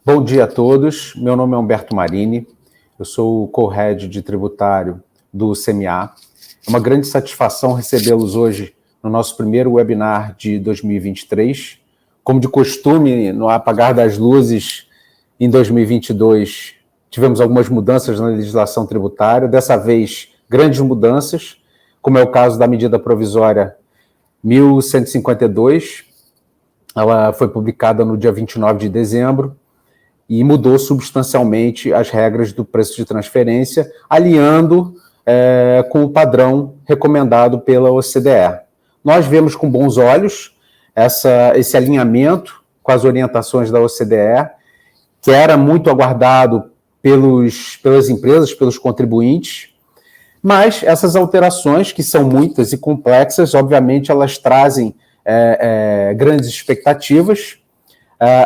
Bom dia a todos, meu nome é Humberto Marini, eu sou o co-head de tributário do CMA. É uma grande satisfação recebê-los hoje no nosso primeiro webinar de 2023. Como de costume, no apagar das luzes, em 2022, tivemos algumas mudanças na legislação tributária, dessa vez grandes mudanças, como é o caso da medida provisória 1152, ela foi publicada no dia 29 de dezembro, e mudou substancialmente as regras do preço de transferência, alinhando com o padrão recomendado pela OCDE. Nós vemos com bons olhos esse alinhamento com as orientações da OCDE, que era muito aguardado pelas empresas, pelos contribuintes, mas essas alterações, que são muitas e complexas, obviamente elas trazem grandes expectativas.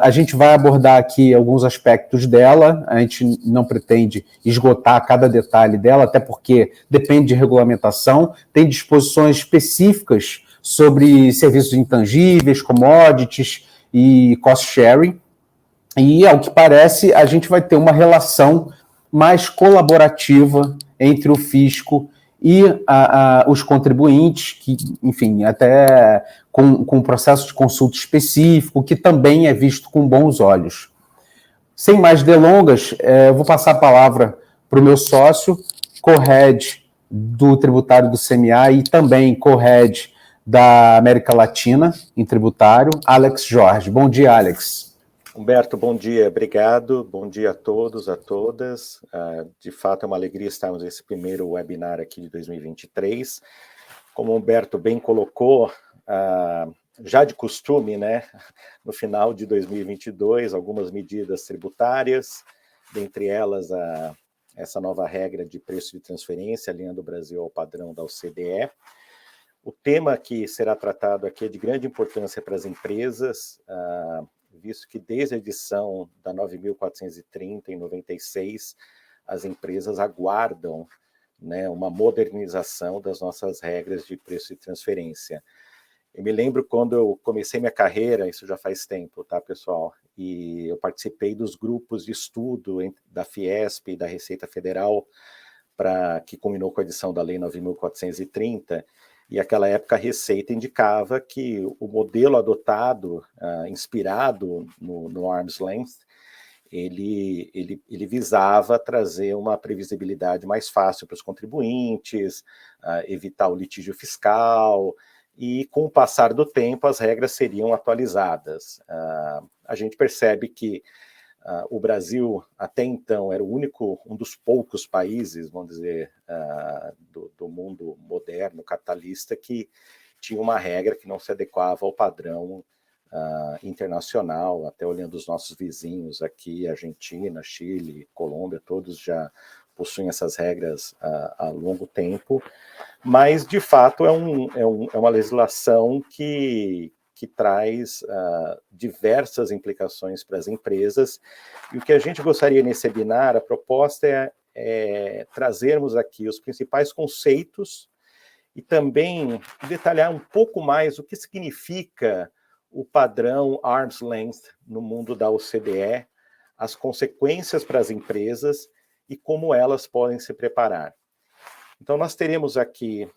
A gente vai abordar aqui alguns aspectos dela, a gente não pretende esgotar cada detalhe dela, até porque depende de regulamentação, tem disposições específicas sobre serviços intangíveis, commodities e cost sharing, e, ao que parece, a gente vai ter uma relação mais colaborativa entre o fisco e os contribuintes, que, enfim, até com um processo de consulta específico, que também é visto com bons olhos. Sem mais delongas, eu vou passar a palavra para o meu sócio, co-head do tributário do CMA e também co-head da América Latina em tributário, Alex Jorge. Bom dia, Alex. Humberto, bom dia, obrigado, bom dia a todos, a todas. De fato é uma alegria estarmos nesse primeiro webinar aqui de 2023. Como o Humberto bem colocou, já de costume, né, no final de 2022, algumas medidas tributárias, dentre elas essa nova regra de preço de transferência, alinhando o Brasil ao padrão da OCDE. O tema que será tratado aqui é de grande importância para as empresas, visto que desde a edição da 9.430, em 96, as empresas aguardam, né, uma modernização das nossas regras de preço de transferência. Eu me lembro quando eu comecei minha carreira, isso já faz tempo, tá, pessoal? E eu participei dos grupos de estudo da Fiesp e da Receita Federal, que culminou com a edição da Lei 9.430, e naquela época a Receita indicava que o modelo adotado, inspirado no Arm's Length, ele visava trazer uma previsibilidade mais fácil para os contribuintes, evitar o litígio fiscal, e com o passar do tempo as regras seriam atualizadas. A gente percebe que o Brasil, até então, era um dos poucos países, vamos dizer, do mundo moderno, capitalista, que tinha uma regra que não se adequava ao padrão internacional, até olhando os nossos vizinhos aqui, Argentina, Chile, Colômbia, todos já possuem essas regras há longo tempo, mas, de fato, é uma legislação que traz diversas implicações para as empresas, e o que a gente gostaria nesse webinar, a proposta é trazermos aqui os principais conceitos e também detalhar um pouco mais o que significa o padrão Arm's Length no mundo da OCDE, as consequências para as empresas e como elas podem se preparar. Então, nós teremos aqui,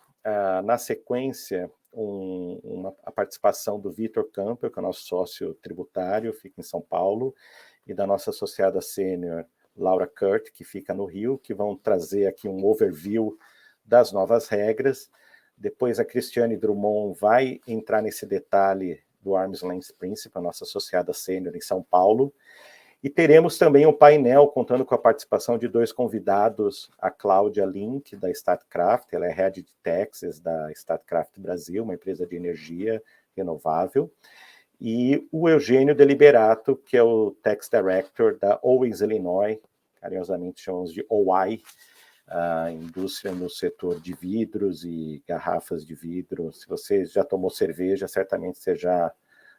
na sequência, a participação do Vitor Campbell, que é o nosso sócio tributário, fica em São Paulo, e da nossa associada sênior, Laura Kurt, que fica no Rio, que vão trazer aqui um overview das novas regras. Depois a Cristiane Drummond vai entrar nesse detalhe do Arm's Length Principle, a nossa associada sênior em São Paulo. E teremos também um painel contando com a participação de dois convidados, a Cláudia Link, da Statkraft, ela é Head de Taxes da Statkraft Brasil, uma empresa de energia renovável, e o Eugênio Deliberato, que é o Tax Director da Owens Illinois, carinhosamente chamamos de OI, a indústria no setor de vidros e garrafas de vidro. Se você já tomou cerveja, certamente você já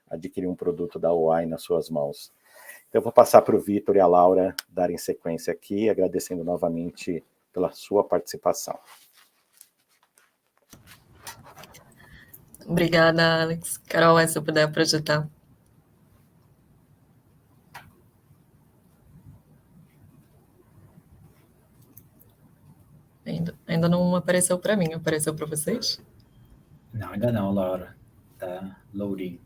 adquiriu um produto da OI nas suas mãos. Então, eu vou passar para o Vitor e a Laura darem sequência aqui, agradecendo novamente pela sua participação. Obrigada, Alex. Carol, se eu puder projetar. ainda não apareceu para mim. Apareceu para vocês? Não, ainda não, Laura. Tá loading.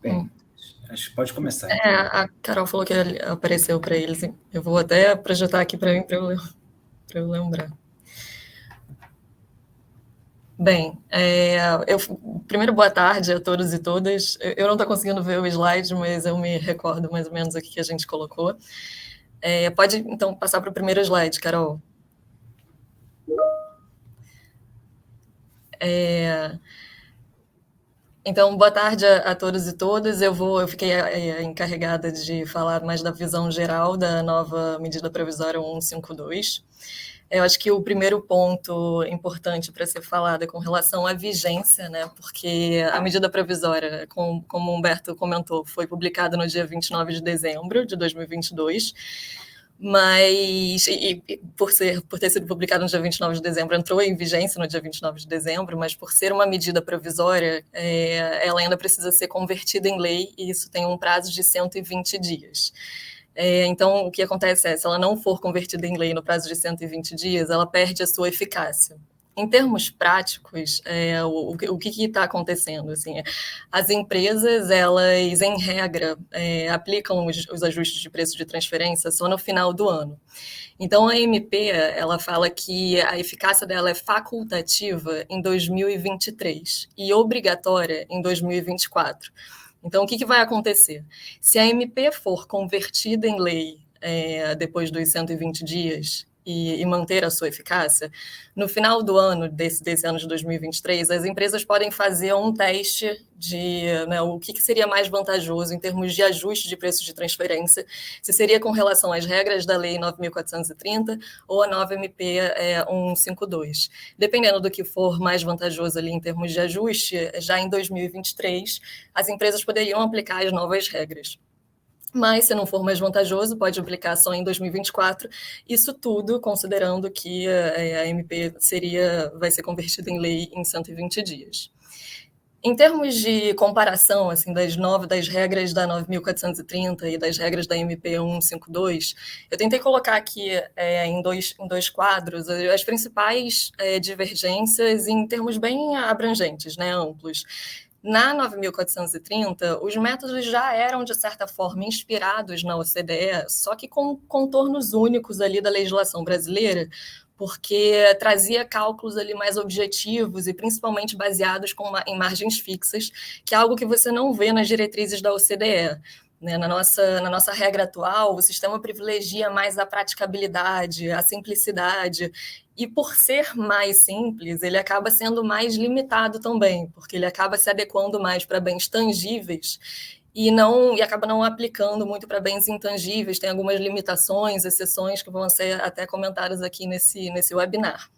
Bem, acho que pode começar. A Carol falou que apareceu para eles. Eu vou até projetar aqui para mim, para eu lembrar. Bem, primeiro, boa tarde a todos e todas. Eu não estou conseguindo ver o slide, mas eu me recordo mais ou menos aqui que a gente colocou. Pode, então, passar para o primeiro slide, Carol. Então, boa tarde a todos e todas. Eu fiquei encarregada de falar mais da visão geral da nova medida provisória 152. Eu acho que o primeiro ponto importante para ser falado é com relação à vigência, né? Porque a medida provisória, como o Humberto comentou, foi publicada no dia 29 de dezembro de 2022, mas por ter sido publicado no dia 29 de dezembro, entrou em vigência no dia 29 de dezembro, mas por ser uma medida provisória, ela ainda precisa ser convertida em lei, e isso tem um prazo de 120 dias. Então, o que acontece se ela não for convertida em lei no prazo de 120 dias, ela perde a sua eficácia. Em termos práticos, o que está acontecendo? Assim, as empresas, elas, em regra, aplicam os ajustes de preço de transferência só no final do ano. Então, a MP, ela fala que a eficácia dela é facultativa em 2023 e obrigatória em 2024. Então, o que vai acontecer? Se a MP for convertida em lei depois dos 120 dias e manter a sua eficácia, no final do ano, desse ano de 2023, as empresas podem fazer um teste de o que seria mais vantajoso em termos de ajuste de preço de transferência, se seria com relação às regras da Lei 9.430 ou a nova MP 152. Dependendo do que for mais vantajoso ali em termos de ajuste, já em 2023, as empresas poderiam aplicar as novas regras. Mas, se não for mais vantajoso, pode aplicar só em 2024, isso tudo considerando que a MP vai ser convertida em lei em 120 dias. Em termos de comparação assim, das regras da 9.430 e das regras da MP 152, eu tentei colocar aqui em dois quadros as principais divergências em termos bem abrangentes, né, amplos. Na 9.430, os métodos já eram, de certa forma, inspirados na OCDE, só que com contornos únicos ali da legislação brasileira, porque trazia cálculos ali mais objetivos e principalmente baseados em margens fixas, que é algo que você não vê nas diretrizes da OCDE. Na nossa regra atual, o sistema privilegia mais a praticabilidade, a simplicidade, e por ser mais simples, ele acaba sendo mais limitado também, porque ele acaba se adequando mais para bens tangíveis e acaba não aplicando muito para bens intangíveis. Tem algumas limitações, exceções que vão ser até comentadas aqui nesse webinar.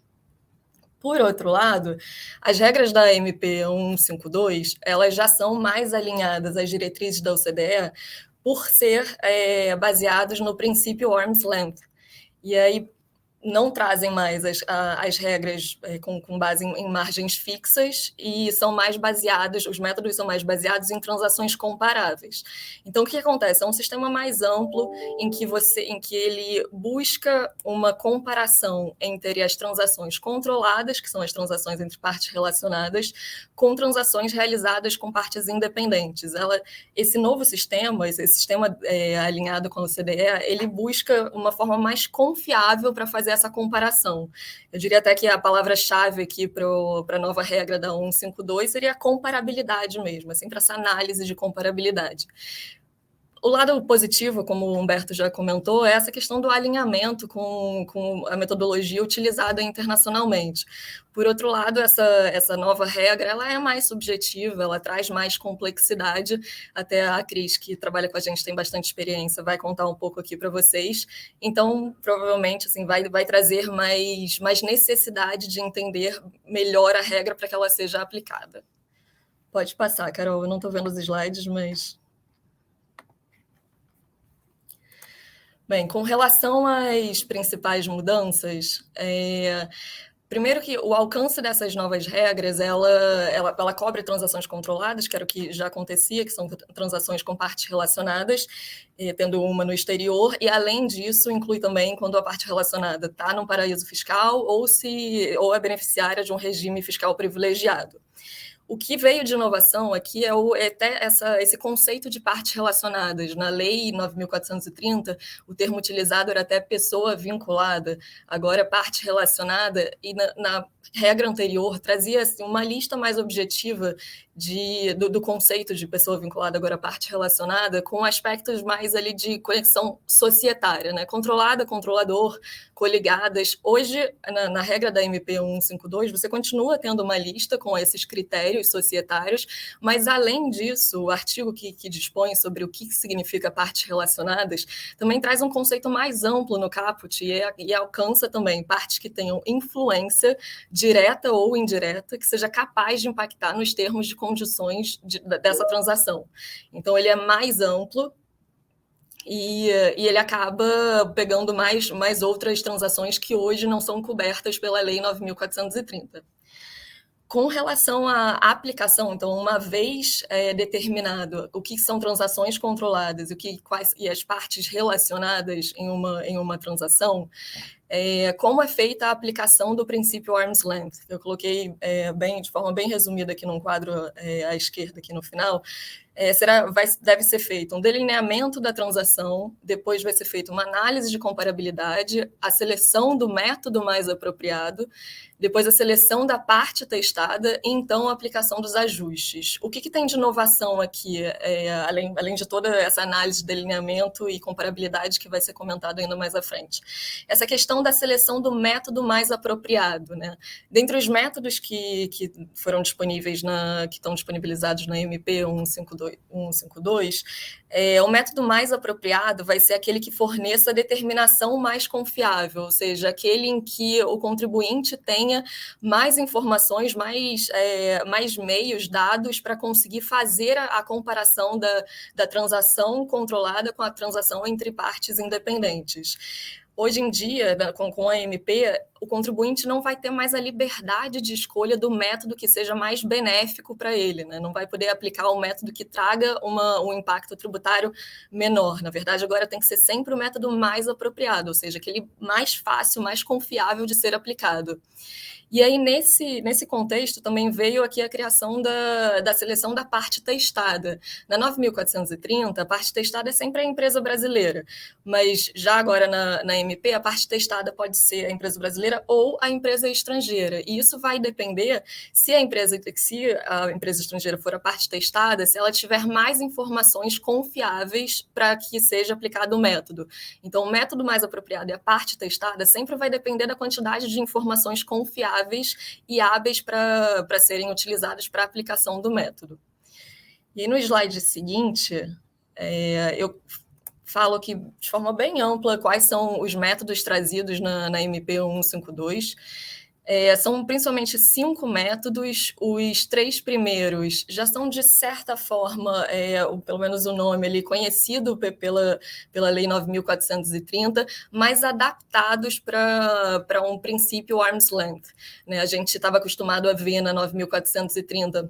Por outro lado, as regras da MP 152, elas já são mais alinhadas às diretrizes da OCDE por ser baseados no princípio arm's length. E aí, não trazem mais as regras com base em margens fixas e são mais baseados, os métodos são mais baseados em transações comparáveis. Então, o que acontece? É um sistema mais amplo em que ele busca uma comparação entre as transações controladas, que são as transações entre partes relacionadas, com transações realizadas com partes independentes. Esse novo sistema, esse sistema alinhado com a OCDE, ele busca uma forma mais confiável para fazer essa comparação. Eu diria até que a palavra-chave aqui para a nova regra da 152 seria a comparabilidade mesmo, assim, para essa análise de comparabilidade. O lado positivo, como o Humberto já comentou, é essa questão do alinhamento com a metodologia utilizada internacionalmente. Por outro lado, essa nova regra ela é mais subjetiva, ela traz mais complexidade. Até a Cris, que trabalha com a gente, tem bastante experiência, vai contar um pouco aqui para vocês. Então, provavelmente, assim, vai trazer mais necessidade de entender melhor a regra para que ela seja aplicada. Pode passar, Carol. Eu não estou vendo os slides, mas... Bem, com relação às principais mudanças, primeiro que o alcance dessas novas regras, ela cobre transações controladas, que era o que já acontecia, que são transações com partes relacionadas, tendo uma no exterior, e além disso, inclui também quando a parte relacionada está num paraíso fiscal ou é beneficiária de um regime fiscal privilegiado. O que veio de inovação aqui é até esse conceito de partes relacionadas. Na Lei 9.430, o termo utilizado era até pessoa vinculada, agora parte relacionada, e na regra anterior trazia assim, uma lista mais objetiva do conceito de pessoa vinculada, agora parte relacionada, com aspectos mais ali de conexão societária, né? Controlada, controlador, coligadas. Hoje, na regra da MP 152, você continua tendo uma lista com esses critérios societários, mas além disso, o artigo que dispõe sobre o que significa partes relacionadas também traz um conceito mais amplo no caput e alcança também partes que tenham influência direta ou indireta, que seja capaz de impactar nos termos de condições dessa transação. Então, ele é mais amplo e ele acaba pegando mais outras transações que hoje não são cobertas pela Lei 9.430. Com relação à aplicação, então, uma vez determinado o que são transações controladas e as partes relacionadas em uma transação, como é feita a aplicação do princípio arm's length. Eu coloquei de forma bem resumida aqui num quadro à esquerda, aqui no final. Deve ser feito um delineamento da transação, depois vai ser feita uma análise de comparabilidade, a seleção do método mais apropriado, depois a seleção da parte testada e, então, a aplicação dos ajustes. O que tem de inovação aqui, além de toda essa análise de delineamento e comparabilidade que vai ser comentado ainda mais à frente? Essa questão da seleção do método mais apropriado, né? Dentre os métodos que foram disponíveis, que estão disponibilizados na MP 152, o método mais apropriado vai ser aquele que forneça a determinação mais confiável, ou seja, aquele em que o contribuinte tenha mais informações, mais meios, dados para conseguir fazer a comparação da transação controlada com a transação entre partes independentes. Hoje em dia, com a MP, o contribuinte não vai ter mais a liberdade de escolha do método que seja mais benéfico para ele, né? Não vai poder aplicar o método que traga um impacto tributário menor. Na verdade, agora tem que ser sempre o método mais apropriado, ou seja, aquele mais fácil, mais confiável de ser aplicado. E aí, nesse contexto, também veio aqui a criação da seleção da parte testada. Na 9.430, a parte testada é sempre a empresa brasileira, mas já agora na MP, a parte testada pode ser a empresa brasileira ou a empresa estrangeira. E isso vai depender se a empresa estrangeira for a parte testada, se ela tiver mais informações confiáveis para que seja aplicado o método. Então, o método mais apropriado e a parte testada sempre vai depender da quantidade de informações confiáveis e hábeis para serem utilizadas para a aplicação do método. E aí, no slide seguinte, eu falo aqui de forma bem ampla quais são os métodos trazidos na MP 152. São principalmente 5 métodos. Os 3 primeiros já são, de certa forma, pelo menos o nome ali, conhecido pela Lei 9.430, mas adaptados para um princípio arm's length, né? A gente estava acostumado a ver na 9.430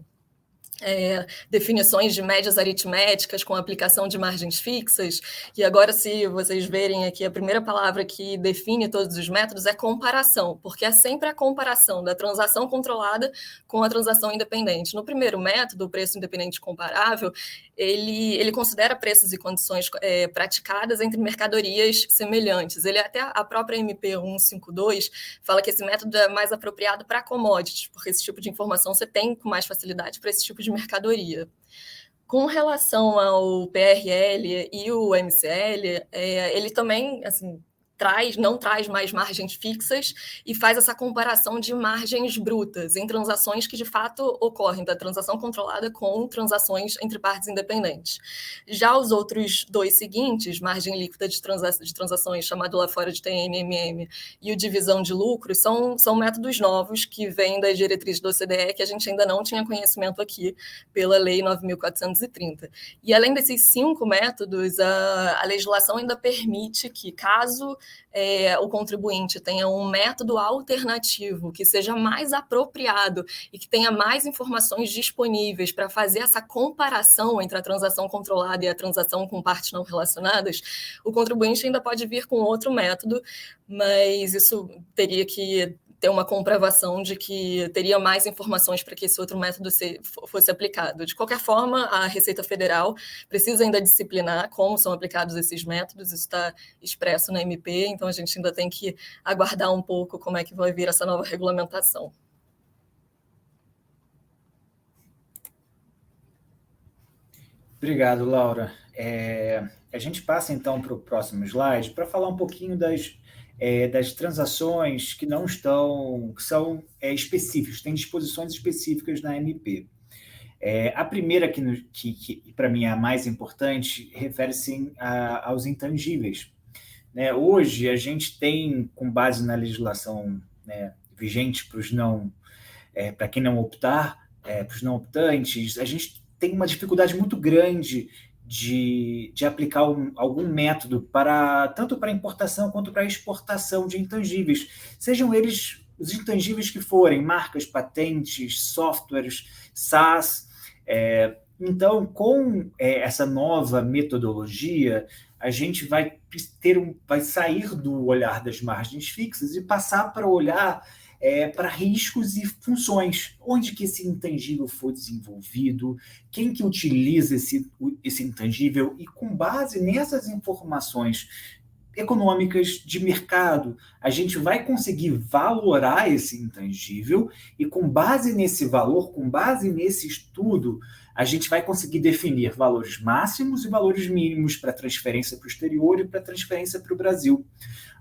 definições de médias aritméticas com aplicação de margens fixas, e agora, se vocês verem aqui, a primeira palavra que define todos os métodos é comparação, porque é sempre a comparação da transação controlada com a transação independente. No primeiro método, o preço independente comparável, ele considera preços e condições praticadas entre mercadorias semelhantes. Até a própria MP 152 fala que esse método é mais apropriado para commodities, porque esse tipo de informação você tem com mais facilidade para esse tipo de mercadoria. Com relação ao PRL e o MCL, ele também, assim, não traz mais margens fixas e faz essa comparação de margens brutas em transações que de fato ocorrem da transação controlada com transações entre partes independentes. Já os outros dois seguintes, margem líquida de transações, chamado lá fora de TNMM, e o divisão de lucros, são métodos novos que vêm das diretrizes do OCDE, que a gente ainda não tinha conhecimento aqui pela Lei 9.430. E além desses 5 métodos, a legislação ainda permite que, caso o contribuinte tenha um método alternativo que seja mais apropriado e que tenha mais informações disponíveis para fazer essa comparação entre a transação controlada e a transação com partes não relacionadas, o contribuinte ainda pode vir com outro método, mas isso teria que ter uma comprovação de que teria mais informações para que esse outro método fosse aplicado. De qualquer forma, a Receita Federal precisa ainda disciplinar como são aplicados esses métodos, isso está expresso na MP, então a gente ainda tem que aguardar um pouco como é que vai vir essa nova regulamentação. Obrigado, Laura. A gente passa, então, para o próximo slide para falar um pouquinho das transações que não estão, que são específicas, têm disposições específicas na MP. A primeira, que para mim é a mais importante, refere-se aos intangíveis. Né? Hoje, a gente tem, com base na legislação, né, vigente para quem não optar, para os não optantes, a gente tem uma dificuldade muito grande de aplicar algum método tanto para importação quanto para exportação de intangíveis, sejam eles os intangíveis que forem, marcas, patentes, softwares, SaaS. Então, com essa nova metodologia, a gente vai sair do olhar das margens fixas e passar para olhar para riscos e funções, onde que esse intangível foi desenvolvido, quem que utiliza esse intangível, e com base nessas informações econômicas de mercado, a gente vai conseguir valorar esse intangível e, com base nesse valor, com base nesse estudo, a gente vai conseguir definir valores máximos e valores mínimos para transferência para o exterior e para transferência para o Brasil.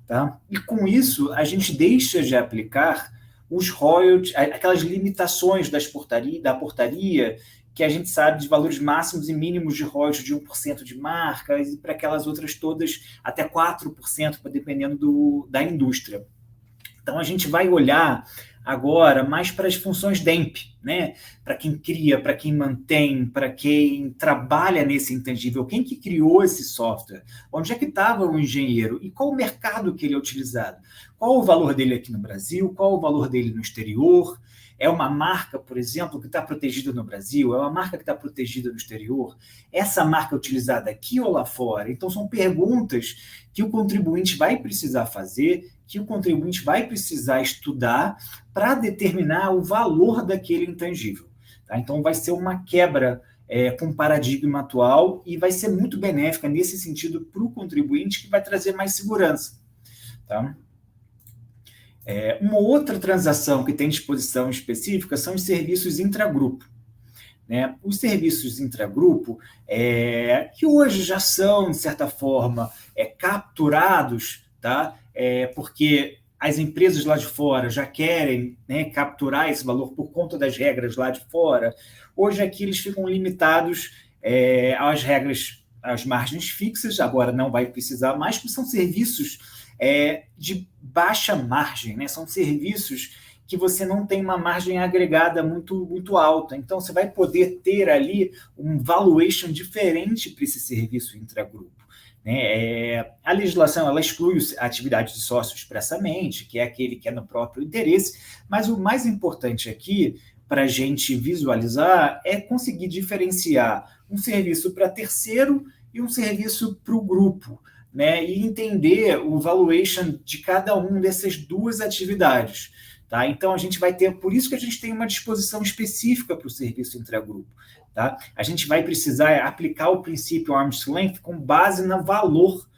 Tá? E com isso, a gente deixa de aplicar os royalties, aquelas limitações da portaria, que a gente sabe de valores máximos e mínimos de royalties de 1% de marcas, e para aquelas outras todas até 4%, dependendo da indústria. Então, a gente vai olhar agora mais para as funções DEMP, né? Para quem cria, para quem mantém, para quem trabalha nesse intangível, quem que criou esse software, onde é que estava o engenheiro e qual o mercado que ele é utilizado, qual o valor dele aqui no Brasil, qual o valor dele no exterior. É uma marca, por exemplo, que está protegida no Brasil? É uma marca que está protegida no exterior? Essa marca é utilizada aqui ou lá fora? Então, são perguntas que o contribuinte vai precisar fazer, que o contribuinte vai precisar estudar para determinar o valor daquele intangível. Tá? Então, vai ser uma quebra com o paradigma atual e vai ser muito benéfica nesse sentido para o contribuinte, que vai trazer mais segurança. Tá? Uma outra transação que tem disposição específica são os serviços intragrupo. Né? Os serviços intragrupo, que hoje já são, de certa forma, capturados, tá? Porque as empresas lá de fora já querem, né, capturar esse valor por conta das regras lá de fora. Hoje aqui eles ficam limitados às regras, às margens fixas, agora não vai precisar mais, porque são serviços de baixa margem, né? São serviços que você não tem uma margem agregada muito, muito alta. Então, você vai poder ter ali um valuation diferente para esse serviço intragrupo. Né? A legislação ela exclui a atividade de sócio expressamente, que é aquele que é no próprio interesse, mas o mais importante aqui, para a gente visualizar, é conseguir diferenciar um serviço para terceiro e um serviço para o grupo. Né, e entender o valuation de cada uma dessas duas atividades. Tá? Então, a gente vai ter, por isso que a gente tem uma disposição específica para o serviço intragrupo. Tá? A gente vai precisar aplicar o princípio arm's length com base no valor,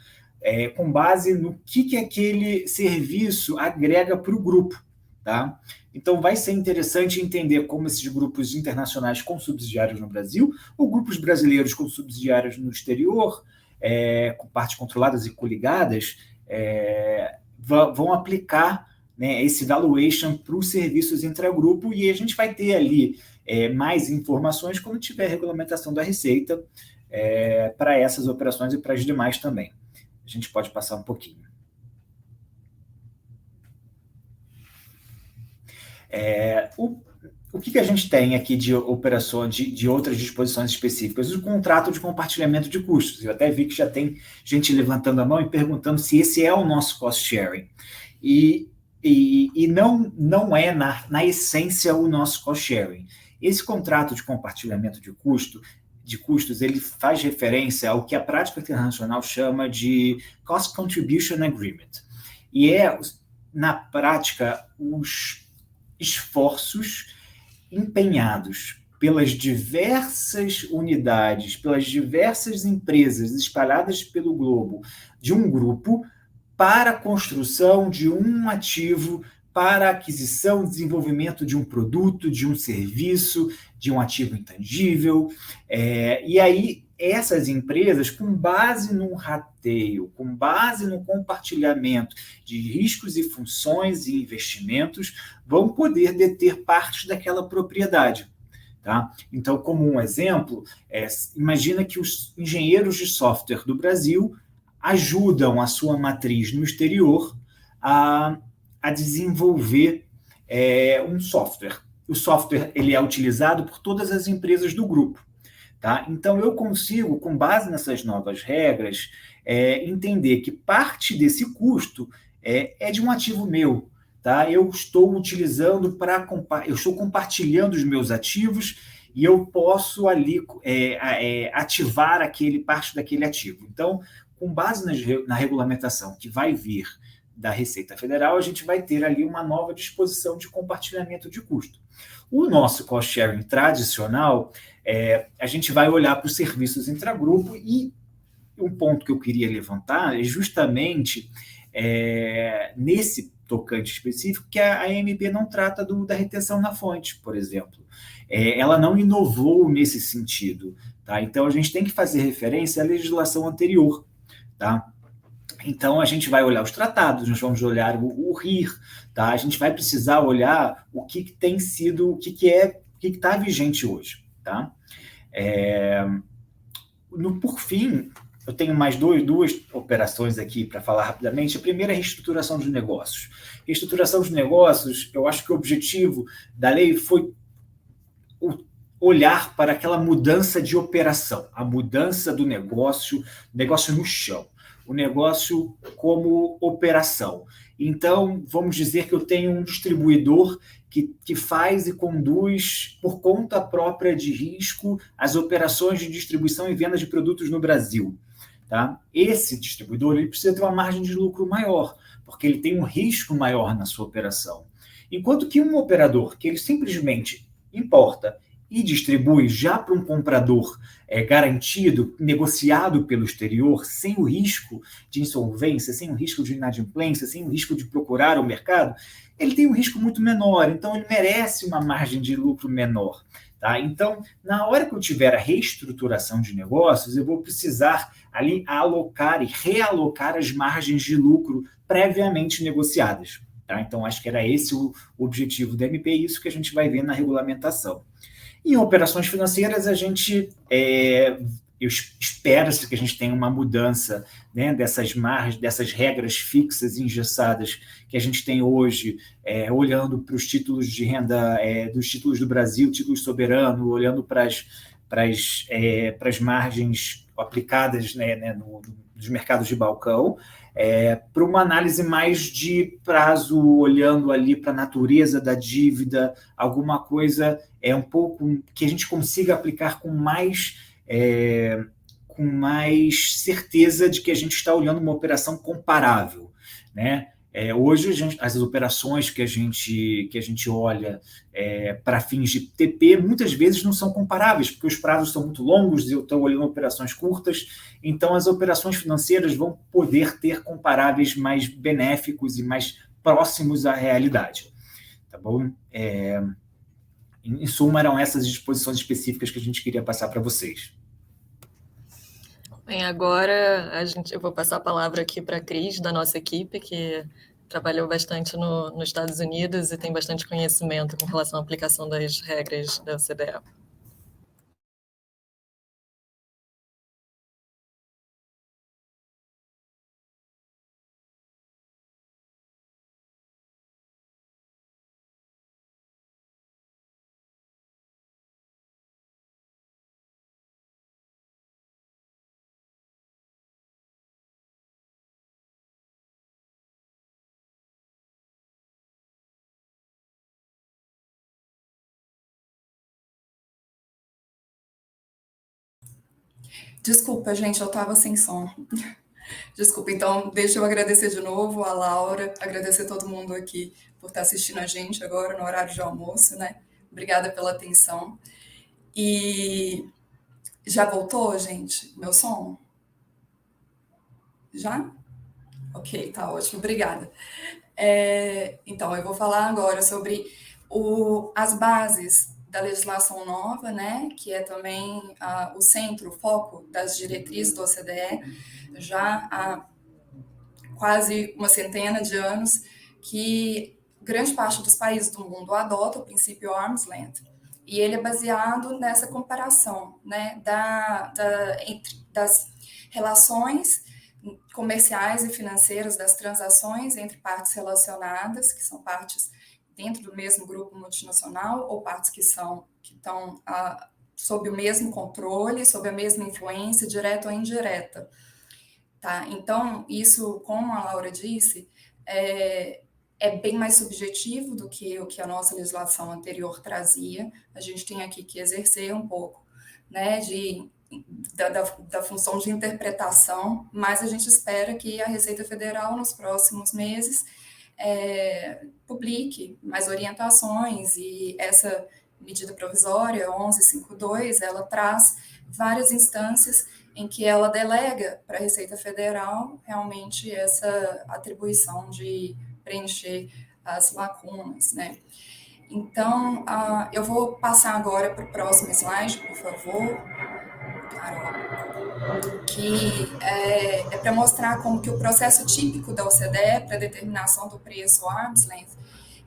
com base no que aquele serviço agrega para o grupo. Tá? Então, vai ser interessante entender como esses grupos internacionais com subsidiários no Brasil, ou grupos brasileiros com subsidiários no exterior, com partes controladas e coligadas, vão aplicar, né, esse valuation para os serviços intragrupo, e a gente vai ter ali mais informações quando tiver regulamentação da Receita para essas operações e para as demais também. A gente pode passar um pouquinho. O que a gente tem aqui de operações, de outras disposições específicas? O contrato de compartilhamento de custos. Eu até vi que já tem gente levantando a mão e perguntando se esse é o nosso cost sharing. E não é, na essência, o nosso cost sharing. Esse contrato de compartilhamento de custos, ele faz referência ao que a prática internacional chama de Cost Contribution Agreement. E na prática, os esforços empenhados pelas diversas unidades, pelas diversas empresas espalhadas pelo globo, de um grupo, para a construção de um ativo, para a aquisição e desenvolvimento de um produto, de um serviço, de um ativo intangível. E aí, essas empresas, com base num rateio, com base no compartilhamento de riscos e funções e investimentos, vão poder deter parte daquela propriedade. Tá? Então, como um exemplo, imagina que os engenheiros de software do Brasil ajudam a sua matriz no exterior a desenvolver um software. O software ele é utilizado por todas as empresas do grupo. Tá? Então, eu consigo, com base nessas novas regras, entender que parte desse custo é de um ativo meu. Tá? Eu estou utilizando eu estou compartilhando os meus ativos e eu posso ali ativar parte daquele ativo. Então, com base na regulamentação que vai vir da Receita Federal, a gente vai ter ali uma nova disposição de compartilhamento de custo. O nosso cost sharing tradicional, a gente vai olhar para os serviços intragrupo, e um ponto que eu queria levantar é justamente nesse tocante específico, que a AMB não trata da retenção na fonte, por exemplo. Ela não inovou nesse sentido. Tá? Então, a gente tem que fazer referência à legislação anterior. Tá? Então, a gente vai olhar os tratados, nós vamos olhar o RIR, tá? A gente vai precisar olhar o que tem sido, o que está vigente hoje. Tá? Por fim, eu tenho mais duas operações aqui para falar rapidamente. A primeira é a reestruturação de negócios. Reestruturação de negócios, eu acho que o objetivo da lei foi olhar para aquela mudança de operação, a mudança do negócio no chão, o negócio como operação. Então, vamos dizer que eu tenho um distribuidor que faz e conduz por conta própria de risco as operações de distribuição e venda de produtos no Brasil. Tá? Esse distribuidor ele precisa ter uma margem de lucro maior, porque ele tem um risco maior na sua operação. Enquanto que um operador que ele simplesmente importa e distribui já para um comprador garantido, negociado pelo exterior, sem o risco de insolvência, sem o risco de inadimplência, sem o risco de procurar o mercado, ele tem um risco muito menor, então ele merece uma margem de lucro menor. Tá? Então, na hora que eu tiver a reestruturação de negócios, eu vou precisar ali alocar e realocar as margens de lucro previamente negociadas. Tá? Então, acho que era esse o objetivo da MP, isso que a gente vai ver na regulamentação. Em operações financeiras, espera-se que a gente tenha uma mudança, né, dessas margens, dessas regras fixas e engessadas que a gente tem hoje, olhando para os títulos de renda, dos títulos do Brasil, títulos soberanos, olhando para as margens aplicadas, né, nos mercados de balcão, para uma análise mais de prazo, olhando ali para a natureza da dívida, alguma coisa um pouco que a gente consiga aplicar com mais certeza de que a gente está olhando uma operação comparável, né? Hoje, as operações que a gente olha para fins de TP, muitas vezes não são comparáveis, porque os prazos são muito longos e eu estou olhando operações curtas, então as operações financeiras vão poder ter comparáveis mais benéficos e mais próximos à realidade. Tá bom? Em suma, eram essas disposições específicas que a gente queria passar para vocês. Bem, agora eu vou passar a palavra aqui para a Cris, da nossa equipe, que trabalhou bastante nos Estados Unidos e tem bastante conhecimento com relação à aplicação das regras da OCDE. Desculpa, gente, eu estava sem som. Desculpa, então deixa eu agradecer de novo a Laura, agradecer todo mundo aqui por estar assistindo a gente agora no horário de almoço, né? Obrigada pela atenção. E já voltou, gente? Meu som? Já? Ok, tá ótimo, obrigada. Então, eu vou falar agora sobre as bases da legislação nova, né, que é também o centro, o foco das diretrizes do OCDE, já há quase uma centena de anos, que grande parte dos países do mundo adota o princípio Arm's Length, e ele é baseado nessa comparação, né, das relações comerciais e financeiras, das transações entre partes relacionadas, que são partes dentro do mesmo grupo multinacional, ou partes que estão sob o mesmo controle, sob a mesma influência, direta ou indireta. Tá? Então, isso, como a Laura disse, é bem mais subjetivo do que o que a nossa legislação anterior trazia. A gente tem aqui que exercer um pouco, né, da função de interpretação, mas a gente espera que a Receita Federal, nos próximos meses, publique mais orientações, e essa medida provisória 1152, ela traz várias instâncias em que ela delega para a Receita Federal realmente essa atribuição de preencher as lacunas, né? Então, eu vou passar agora para o próximo slide, por favor, Carol, que é para mostrar como que o processo típico da OCDE para determinação do preço Arm's Length,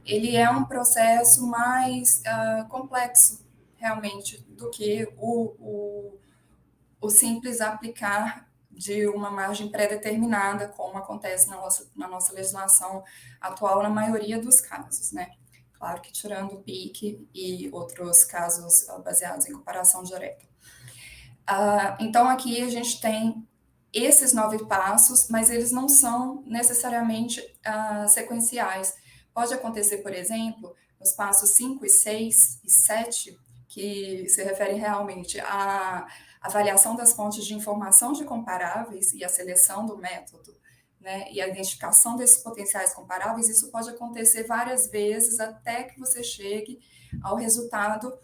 ele é um processo mais complexo, realmente, do que o simples aplicar de uma margem pré-determinada, como acontece na nossa legislação atual, na maioria dos casos, né? Claro que tirando o PIC e outros casos baseados em comparação direta. Então, aqui a gente tem esses 9 passos, mas eles não são necessariamente sequenciais. Pode acontecer, por exemplo, nos passos 5 e 6 e 7, que se referem realmente à avaliação das fontes de informação de comparáveis e a seleção do método, né, e a identificação desses potenciais comparáveis. Isso pode acontecer várias vezes até que você chegue ao resultado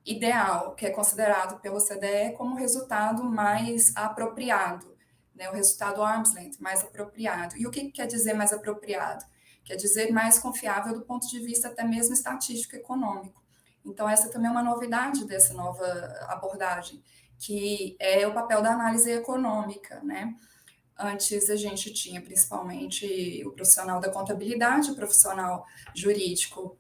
ideal, que é considerado pelo OCDE como o resultado mais apropriado, né, o resultado Arm's Length mais apropriado. E o que quer dizer mais apropriado? Quer dizer mais confiável do ponto de vista até mesmo estatístico e econômico. Então, essa também é uma novidade dessa nova abordagem, que é o papel da análise econômica, né? Antes a gente tinha principalmente o profissional da contabilidade, o profissional jurídico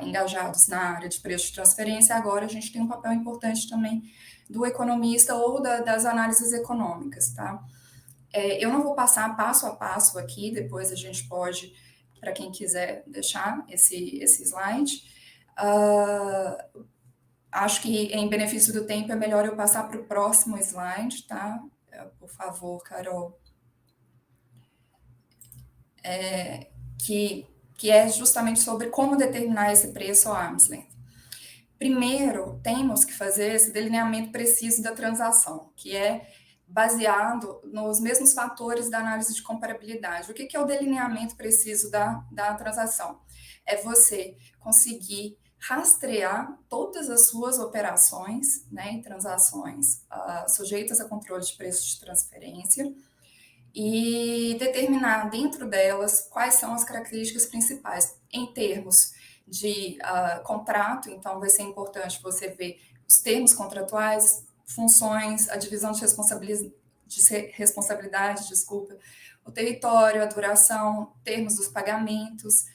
engajados na área de preço de transferência. Agora a gente tem um papel importante também do economista ou das análises econômicas, tá? Eu não vou passar passo a passo aqui, depois a gente pode, para quem quiser deixar esse slide. Acho que em benefício do tempo é melhor eu passar para o próximo slide, tá? Por favor, Carol. Que é justamente sobre como determinar esse preço ao arm's length. Primeiro, temos que fazer esse delineamento preciso da transação, que é baseado nos mesmos fatores da análise de comparabilidade. O que é o delineamento preciso da transação? É você conseguir rastrear todas as suas operações, né, e transações sujeitas a controle de preço de transferência, e determinar dentro delas quais são as características principais em termos de contrato. Então vai ser importante você ver os termos contratuais, funções, a divisão de responsabilidade, desculpa, o território, a duração, termos dos pagamentos,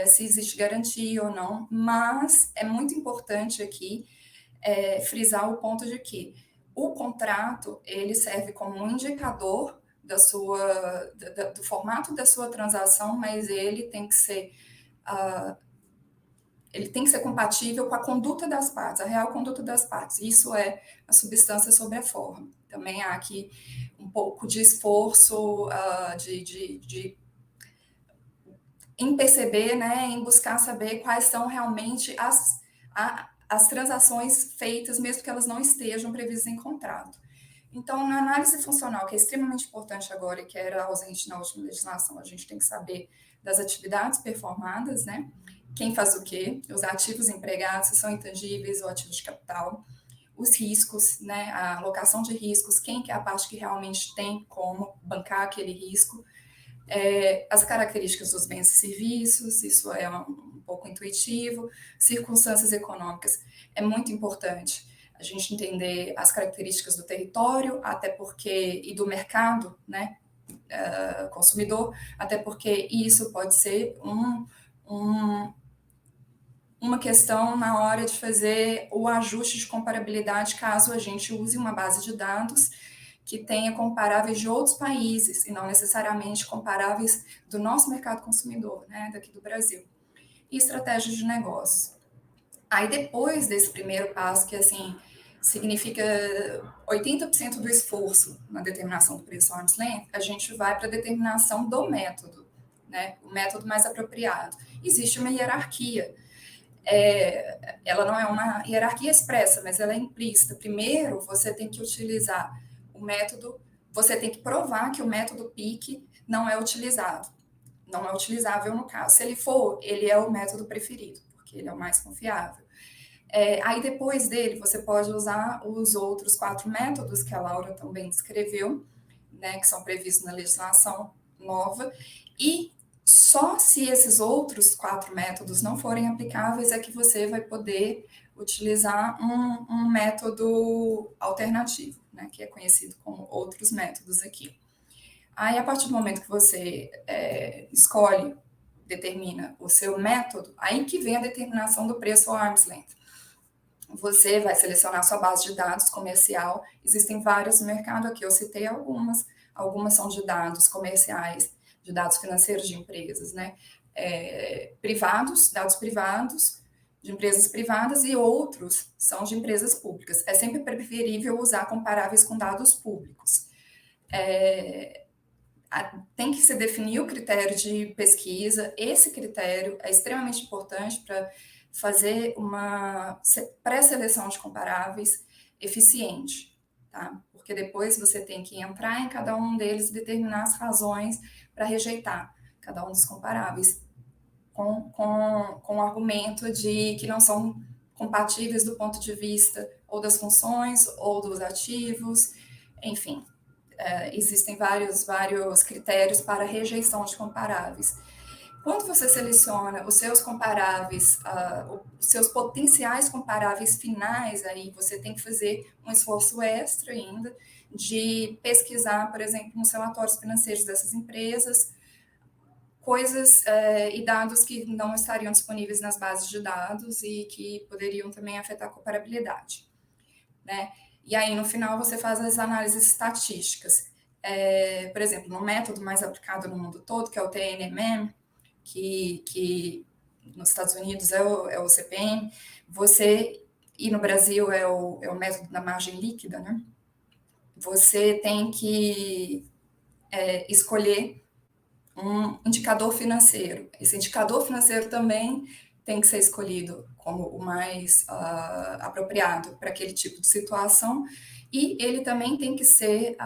se existe garantia ou não, mas é muito importante aqui frisar o ponto de que o contrato ele serve como um indicador do formato da sua transação, mas ele tem que ser compatível com a conduta das partes, a real conduta das partes. Isso é a substância sobre a forma. Também há aqui um pouco de esforço em perceber, né, em buscar saber quais são realmente as transações feitas, mesmo que elas não estejam previstas em contrato. Então, na análise funcional, que é extremamente importante agora e que era ausente na última legislação, a gente tem que saber das atividades performadas, né? Quem faz o quê, os ativos empregados, se são intangíveis ou ativos de capital, os riscos, né? A alocação de riscos, quem que é a parte que realmente tem como bancar aquele risco, as características dos bens e serviços, isso é um pouco intuitivo, circunstâncias econômicas, é muito importante a gente entender as características do território, até porque, e do mercado, né, consumidor, até porque isso pode ser uma questão na hora de fazer o ajuste de comparabilidade, caso a gente use uma base de dados que tenha comparáveis de outros países, e não necessariamente comparáveis do nosso mercado consumidor, né, daqui do Brasil. E estratégias de negócios. Aí, depois desse primeiro passo, que, assim, significa 80% do esforço na determinação do preço arm's length, a gente vai para a determinação do método, né, o método mais apropriado. Existe uma hierarquia. Ela não é uma hierarquia expressa, mas ela é implícita. Primeiro, você tem que utilizar o método, você tem que provar que o método PIC não é utilizado, não é utilizável no caso. Se ele for, ele é o método preferido, porque ele é o mais confiável. Aí depois dele, você pode usar os outros 4 métodos que a Laura também descreveu, né, que são previstos na legislação nova, e só se esses outros 4 métodos não forem aplicáveis é que você vai poder utilizar um método alternativo, né, que é conhecido como outros métodos aqui. Aí, a partir do momento que você escolhe, determina o seu método, aí que vem a determinação do preço ao arm's length. Você vai selecionar sua base de dados comercial, existem várias no mercado, aqui eu citei algumas são de dados comerciais, de dados financeiros de empresas, né? Privados, dados privados, de empresas privadas, e outros são de empresas públicas. É sempre preferível usar comparáveis com dados públicos. Tem que se definir o critério de pesquisa, esse critério é extremamente importante para fazer uma pré-seleção de comparáveis eficiente, tá? Porque depois você tem que entrar em cada um deles e determinar as razões para rejeitar cada um dos comparáveis, com o argumento de que não são compatíveis do ponto de vista ou das funções ou dos ativos, enfim. Existem vários critérios para rejeição de comparáveis. Quando você seleciona os seus comparáveis, os seus potenciais comparáveis finais, aí você tem que fazer um esforço extra ainda de pesquisar, por exemplo, nos relatórios financeiros dessas empresas, coisas e dados que não estariam disponíveis nas bases de dados e que poderiam também afetar a comparabilidade, né? E aí, no final, você faz as análises estatísticas. Por exemplo, no método mais aplicado no mundo todo, que é o TNMM, que nos Estados Unidos é o CPM, e no Brasil é o método da margem líquida, né? Você tem que escolher um indicador financeiro. Esse indicador financeiro também tem que ser escolhido como o mais apropriado para aquele tipo de situação, e ele também tem que ser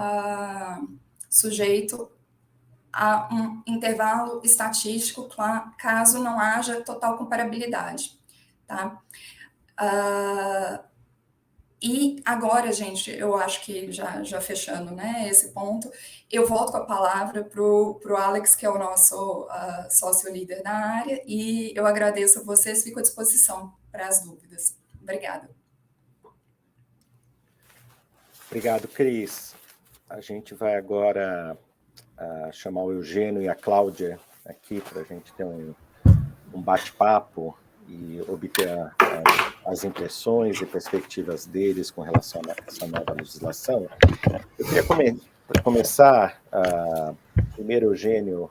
sujeito a um intervalo estatístico, caso não haja total comparabilidade, tá? E agora, gente, eu acho que já fechando, né, esse ponto, eu volto com a palavra para o Alex, que é o nosso sócio líder da área, e eu agradeço a vocês, fico à disposição para as dúvidas. Obrigada. Obrigado, Cris. A gente vai agora chamar o Eugênio e a Cláudia aqui para a gente ter um bate-papo e obter as impressões e perspectivas deles com relação a essa nova legislação. Eu queria começar, primeiro, Eugênio,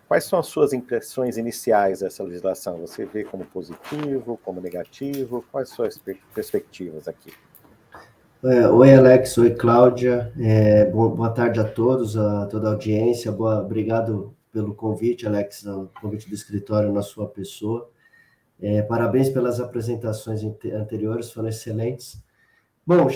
quais são as suas impressões iniciais dessa legislação? Você vê como positivo, como negativo? Quais são as suas perspectivas aqui? Oi, Alex. Oi, Cláudia. Boa tarde a todos, a toda a audiência. Obrigado pelo convite, Alex, o convite do escritório na sua pessoa. Parabéns pelas apresentações anteriores, foram excelentes. Bom,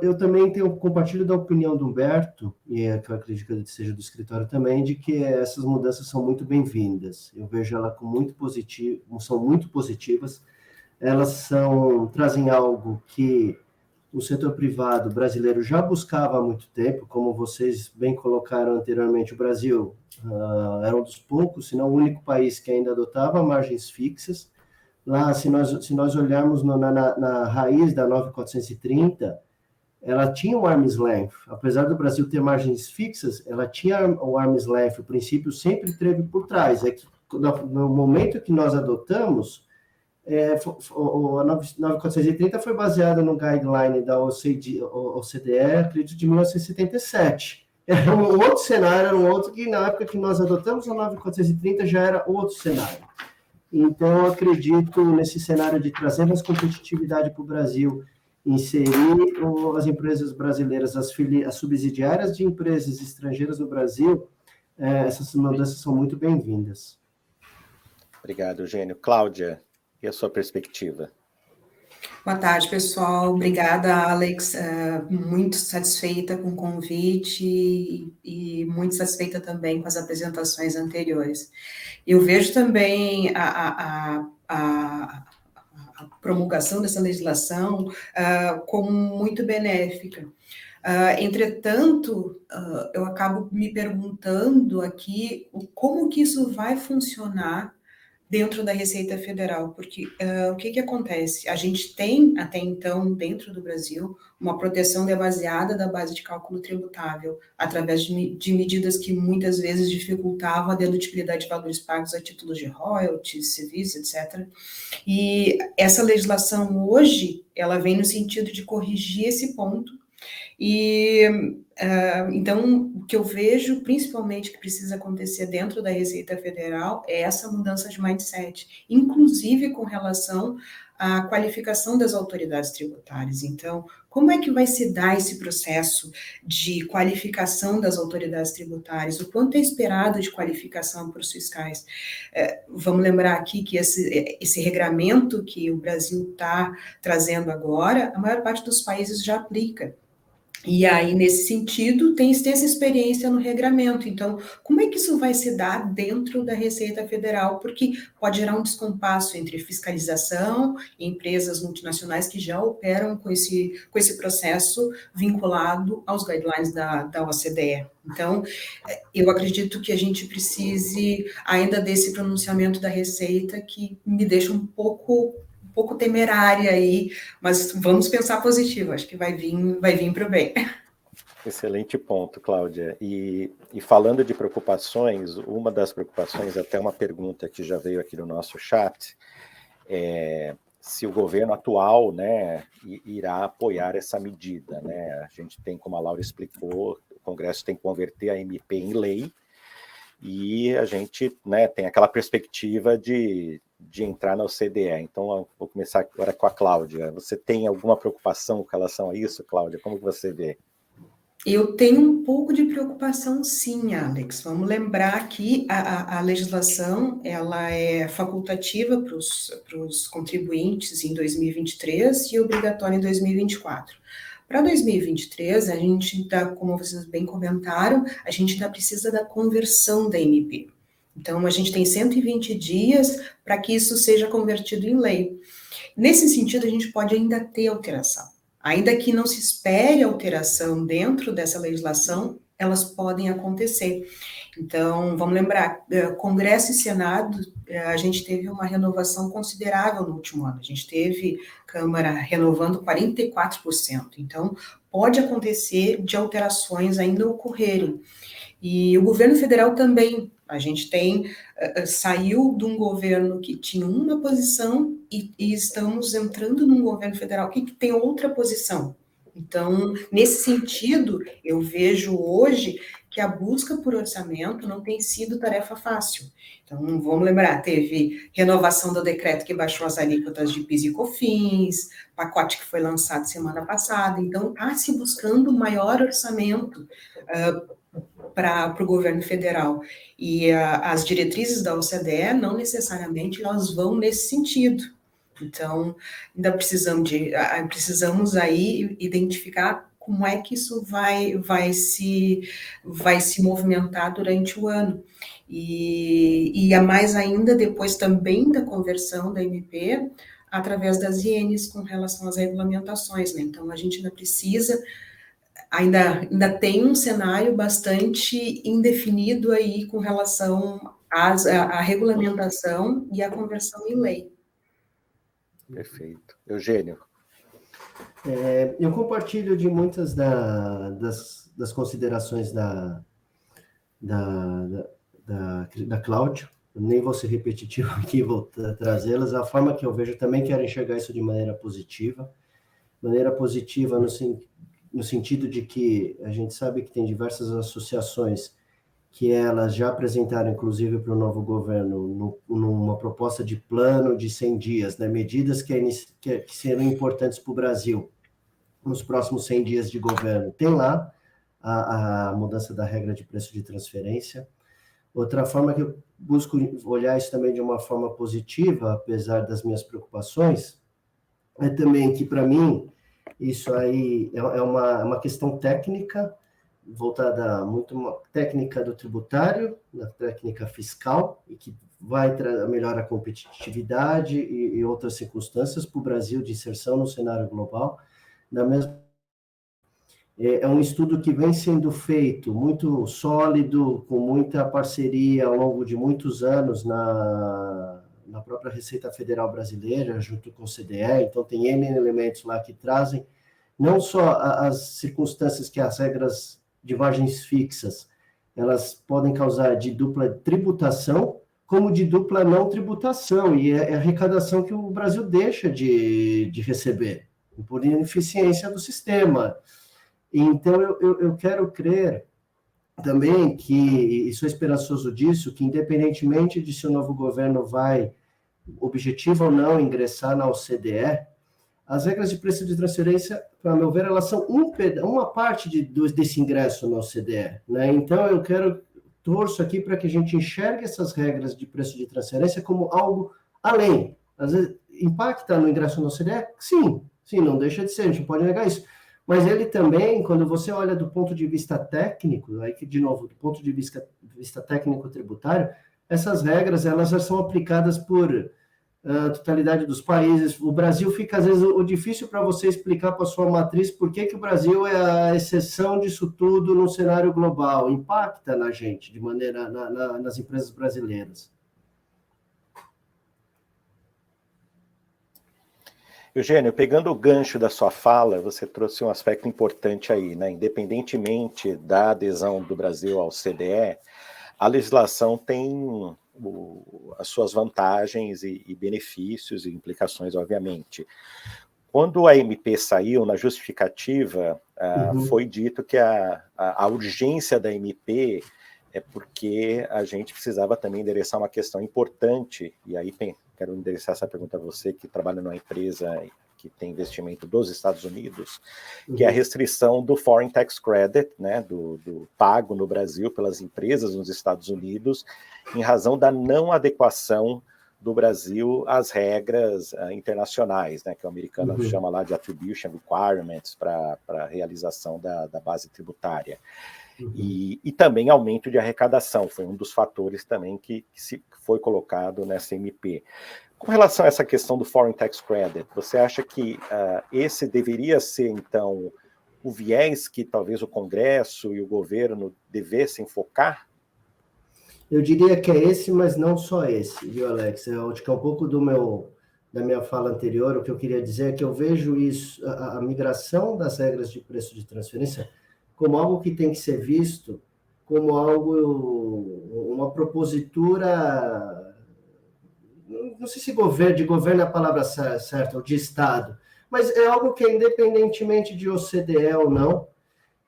eu também compartilho da opinião do Humberto, e que eu acredito que seja do escritório também, de que essas mudanças são muito bem-vindas. Eu vejo elas são muito positivas. Elas trazem algo que o setor privado brasileiro já buscava há muito tempo, como vocês bem colocaram anteriormente. O Brasil era um dos poucos, se não o único país que ainda adotava margens fixas. Lá, se nós olharmos na raiz da 9430, ela tinha o arm's length. Apesar do Brasil ter margens fixas, ela tinha o arm's length. O princípio sempre esteve por trás. É que no momento que nós adotamos, a 9430 foi baseada no guideline da OCDE, acredito, de 1977. Era um outro cenário, que na época que nós adotamos a 9430 já era outro cenário. Então, eu acredito nesse cenário de trazer mais competitividade para o Brasil, inserir as empresas brasileiras, as subsidiárias de empresas estrangeiras no Brasil, essas mudanças são muito bem-vindas. Obrigado, Eugênio. Cláudia, e a sua perspectiva? Boa tarde, pessoal. Obrigada, Alex. Muito satisfeita com o convite e muito satisfeita também com as apresentações anteriores. Eu vejo também a promulgação dessa legislação como muito benéfica. Entretanto, eu acabo me perguntando aqui como que isso vai funcionar dentro da Receita Federal, porque o que acontece? A gente tem, até então, dentro do Brasil, uma proteção demasiada da base de cálculo tributável, através de medidas que muitas vezes dificultavam a dedutibilidade de valores pagos a títulos de royalties, civis, etc. E essa legislação hoje, ela vem no sentido de corrigir esse ponto. E então, o que eu vejo, principalmente, que precisa acontecer dentro da Receita Federal é essa mudança de mindset, inclusive com relação à qualificação das autoridades tributárias. Então, como é que vai se dar esse processo de qualificação das autoridades tributárias? O quanto é esperado de qualificação para os fiscais? Vamos lembrar aqui que esse regramento que o Brasil está trazendo agora, a maior parte dos países já aplica. E aí, nesse sentido, tem extensa experiência no regramento. Então, como é que isso vai se dar dentro da Receita Federal? Porque pode gerar um descompasso entre fiscalização e empresas multinacionais que já operam com esse processo vinculado aos guidelines da OCDE. Então, eu acredito que a gente precise ainda desse pronunciamento da Receita, que me deixa um pouco temerária aí, mas vamos pensar positivo, acho que vai vir para o bem. Excelente ponto, Cláudia. E falando de preocupações, uma das preocupações, até uma pergunta que já veio aqui no nosso chat, se o governo atual, né, irá apoiar essa medida, né? A gente tem, como a Laura explicou, o Congresso tem que converter a MP em lei, e a gente, né, tem aquela perspectiva de entrar na OCDE. Então, vou começar agora com a Cláudia. Você tem alguma preocupação com relação a isso, Cláudia? Como que você vê? Eu tenho um pouco de preocupação, sim, Alex. Vamos lembrar que a legislação ela é facultativa para os contribuintes em 2023 e obrigatória em 2024. Para 2023, a gente ainda, como vocês bem comentaram, a gente ainda precisa da conversão da MP. Então, a gente tem 120 dias para que isso seja convertido em lei. Nesse sentido, a gente pode ainda ter alteração. Ainda que não se espere alteração dentro dessa legislação, elas podem acontecer. Então, vamos lembrar, Congresso e Senado, a gente teve uma renovação considerável no último ano. A gente teve Câmara renovando 44%. Então, pode acontecer de alterações ainda ocorrerem. E o governo federal também, a gente saiu de um governo que tinha uma posição e estamos entrando num governo federal que tem outra posição. Então, nesse sentido, eu vejo hoje que a busca por orçamento não tem sido tarefa fácil. Então, vamos lembrar, teve renovação do decreto que baixou as alíquotas de PIS e COFINS, pacote que foi lançado semana passada. Então, está se buscando maior orçamento para o governo federal. E as diretrizes da OCDE, não necessariamente elas vão nesse sentido. Então, ainda precisamos aí identificar como é que isso vai se movimentar durante o ano. E a mais ainda depois também da conversão da MP, através das ienes com relação às regulamentações, né? Então, a gente ainda precisa, ainda tem um cenário bastante indefinido aí com relação à regulamentação e à conversão em lei. Perfeito. Eugênio. Eu compartilho de muitas das considerações da Cláudia. Eu nem vou ser repetitivo aqui, vou trazê-las. A forma que eu vejo, também quero enxergar isso de maneira positiva. Maneira positiva no sentido de que a gente sabe que tem diversas associações que elas já apresentaram, inclusive, para o novo governo, numa proposta de plano de 100 dias, né? Medidas que serão importantes para o Brasil nos próximos 100 dias de governo. Tem lá a mudança da regra de preço de transferência. Outra forma que eu busco olhar isso também de uma forma positiva, apesar das minhas preocupações, é também que, para mim, isso aí é uma questão técnica, voltada muito uma técnica do tributário, na técnica fiscal, e que vai melhorar a competitividade e outras circunstâncias para o Brasil de inserção no cenário global. É um estudo que vem sendo feito muito sólido, com muita parceria ao longo de muitos anos na própria Receita Federal Brasileira, junto com o CDE, então tem N elementos lá que trazem não só as circunstâncias que as regras de margens fixas, elas podem causar de dupla tributação, como de dupla não tributação, e é a arrecadação que o Brasil deixa de receber, por ineficiência do sistema. Então, eu quero crer também que, e sou esperançoso disso, que independentemente de se o novo governo vai, objetivo ou não, ingressar na OCDE, as regras de preço de transferência, para meu ver, elas são uma parte desse ingresso na OCDE, né? Então, eu torço aqui para que a gente enxergue essas regras de preço de transferência como algo além. Às vezes, impacta no ingresso na OCDE? Sim, não deixa de ser, a gente não pode negar isso. Mas ele também, quando você olha do ponto de vista técnico, aí que, de novo, do ponto de vista técnico tributário, essas regras, elas já são aplicadas por totalidade dos países. O Brasil fica, às vezes, o difícil para você explicar para a sua matriz por que o Brasil é a exceção disso tudo no cenário global. Impacta na gente, de maneira, nas empresas brasileiras. Eugênio, pegando o gancho da sua fala, você trouxe um aspecto importante aí, né? Independentemente da adesão do Brasil ao CDE, a legislação tem as suas vantagens e benefícios e implicações, obviamente. Quando a MP saiu, na justificativa, foi dito que a urgência da MP é porque a gente precisava também endereçar uma questão importante, e aí quero endereçar essa pergunta a você, que trabalha numa empresa que tem investimento dos Estados Unidos, que é a restrição do Foreign Tax Credit, né, do pago no Brasil pelas empresas nos Estados Unidos, em razão da não adequação do Brasil às regras internacionais, né, que o americano chama lá de Attribution Requirements para a realização da base tributária. E também aumento de arrecadação, foi um dos fatores também que foi colocado nessa MP. Com relação a essa questão do Foreign Tax Credit, você acha que esse deveria ser, então, o viés que talvez o Congresso e o governo devessem focar? Eu diria que é esse, mas não só esse, viu, Alex? Eu acho que é um pouco da minha fala anterior. O que eu queria dizer é que eu vejo isso, a migração das regras de preço de transferência, como algo que tem que ser visto como algo, uma propositura, não sei se de governo é a palavra certa, ou de Estado, mas é algo que, independentemente de OCDE ou não,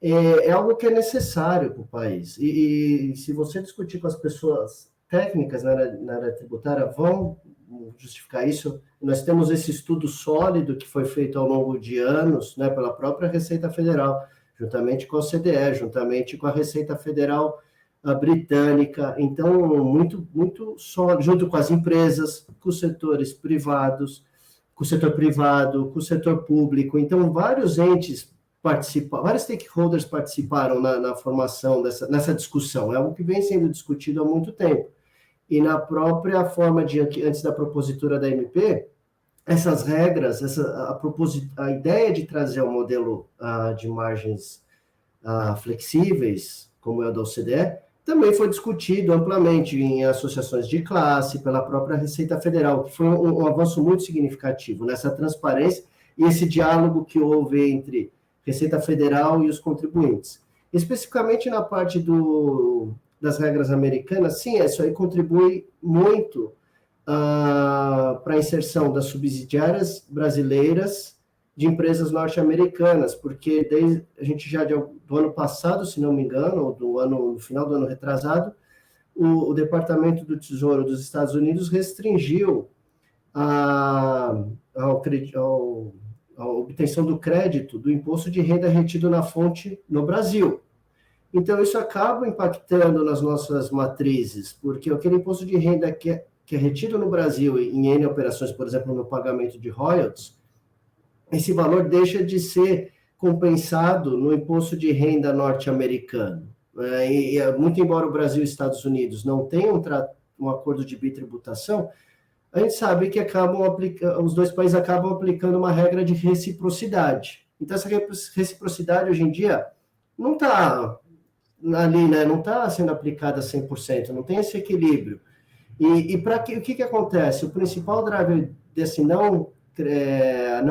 é algo que é necessário para o país. E se você discutir com as pessoas técnicas na área tributária, vão justificar isso. Nós temos esse estudo sólido que foi feito ao longo de anos, né, pela própria Receita Federal, juntamente com a OCDE, juntamente com a Receita Federal britânica. Então, muito sólido, junto com as empresas, com os setores privados, com o setor privado, com o setor público. Então, vários entes vários stakeholders participaram na formação nessa discussão. É algo que vem sendo discutido há muito tempo. E na própria forma antes da propositura da MP, essas regras, a ideia de trazer um modelo de margens flexíveis, como é o da OCDE, também foi discutido amplamente em associações de classe, pela própria Receita Federal, que foi um avanço muito significativo nessa transparência e esse diálogo que houve entre Receita Federal e os contribuintes. Especificamente na parte das regras americanas, sim, isso aí contribui muito para a inserção das subsidiárias brasileiras de empresas norte-americanas, porque a gente já do ano passado, se não me engano, ou no final do ano retrasado, o Departamento do Tesouro dos Estados Unidos restringiu a obtenção do crédito do imposto de renda retido na fonte no Brasil. Então, isso acaba impactando nas nossas matrizes, porque aquele imposto de renda que é retido no Brasil em N operações, por exemplo, no pagamento de royalties, esse valor deixa de ser compensado no imposto de renda norte-americano. Muito embora o Brasil e os Estados Unidos não tenham um acordo de bitributação, a gente sabe que os dois países acabam aplicando uma regra de reciprocidade. Então, essa reciprocidade, hoje em dia, não está ali, né? Não está sendo aplicada 100%, não tem esse equilíbrio. E o que acontece? O principal driver desse não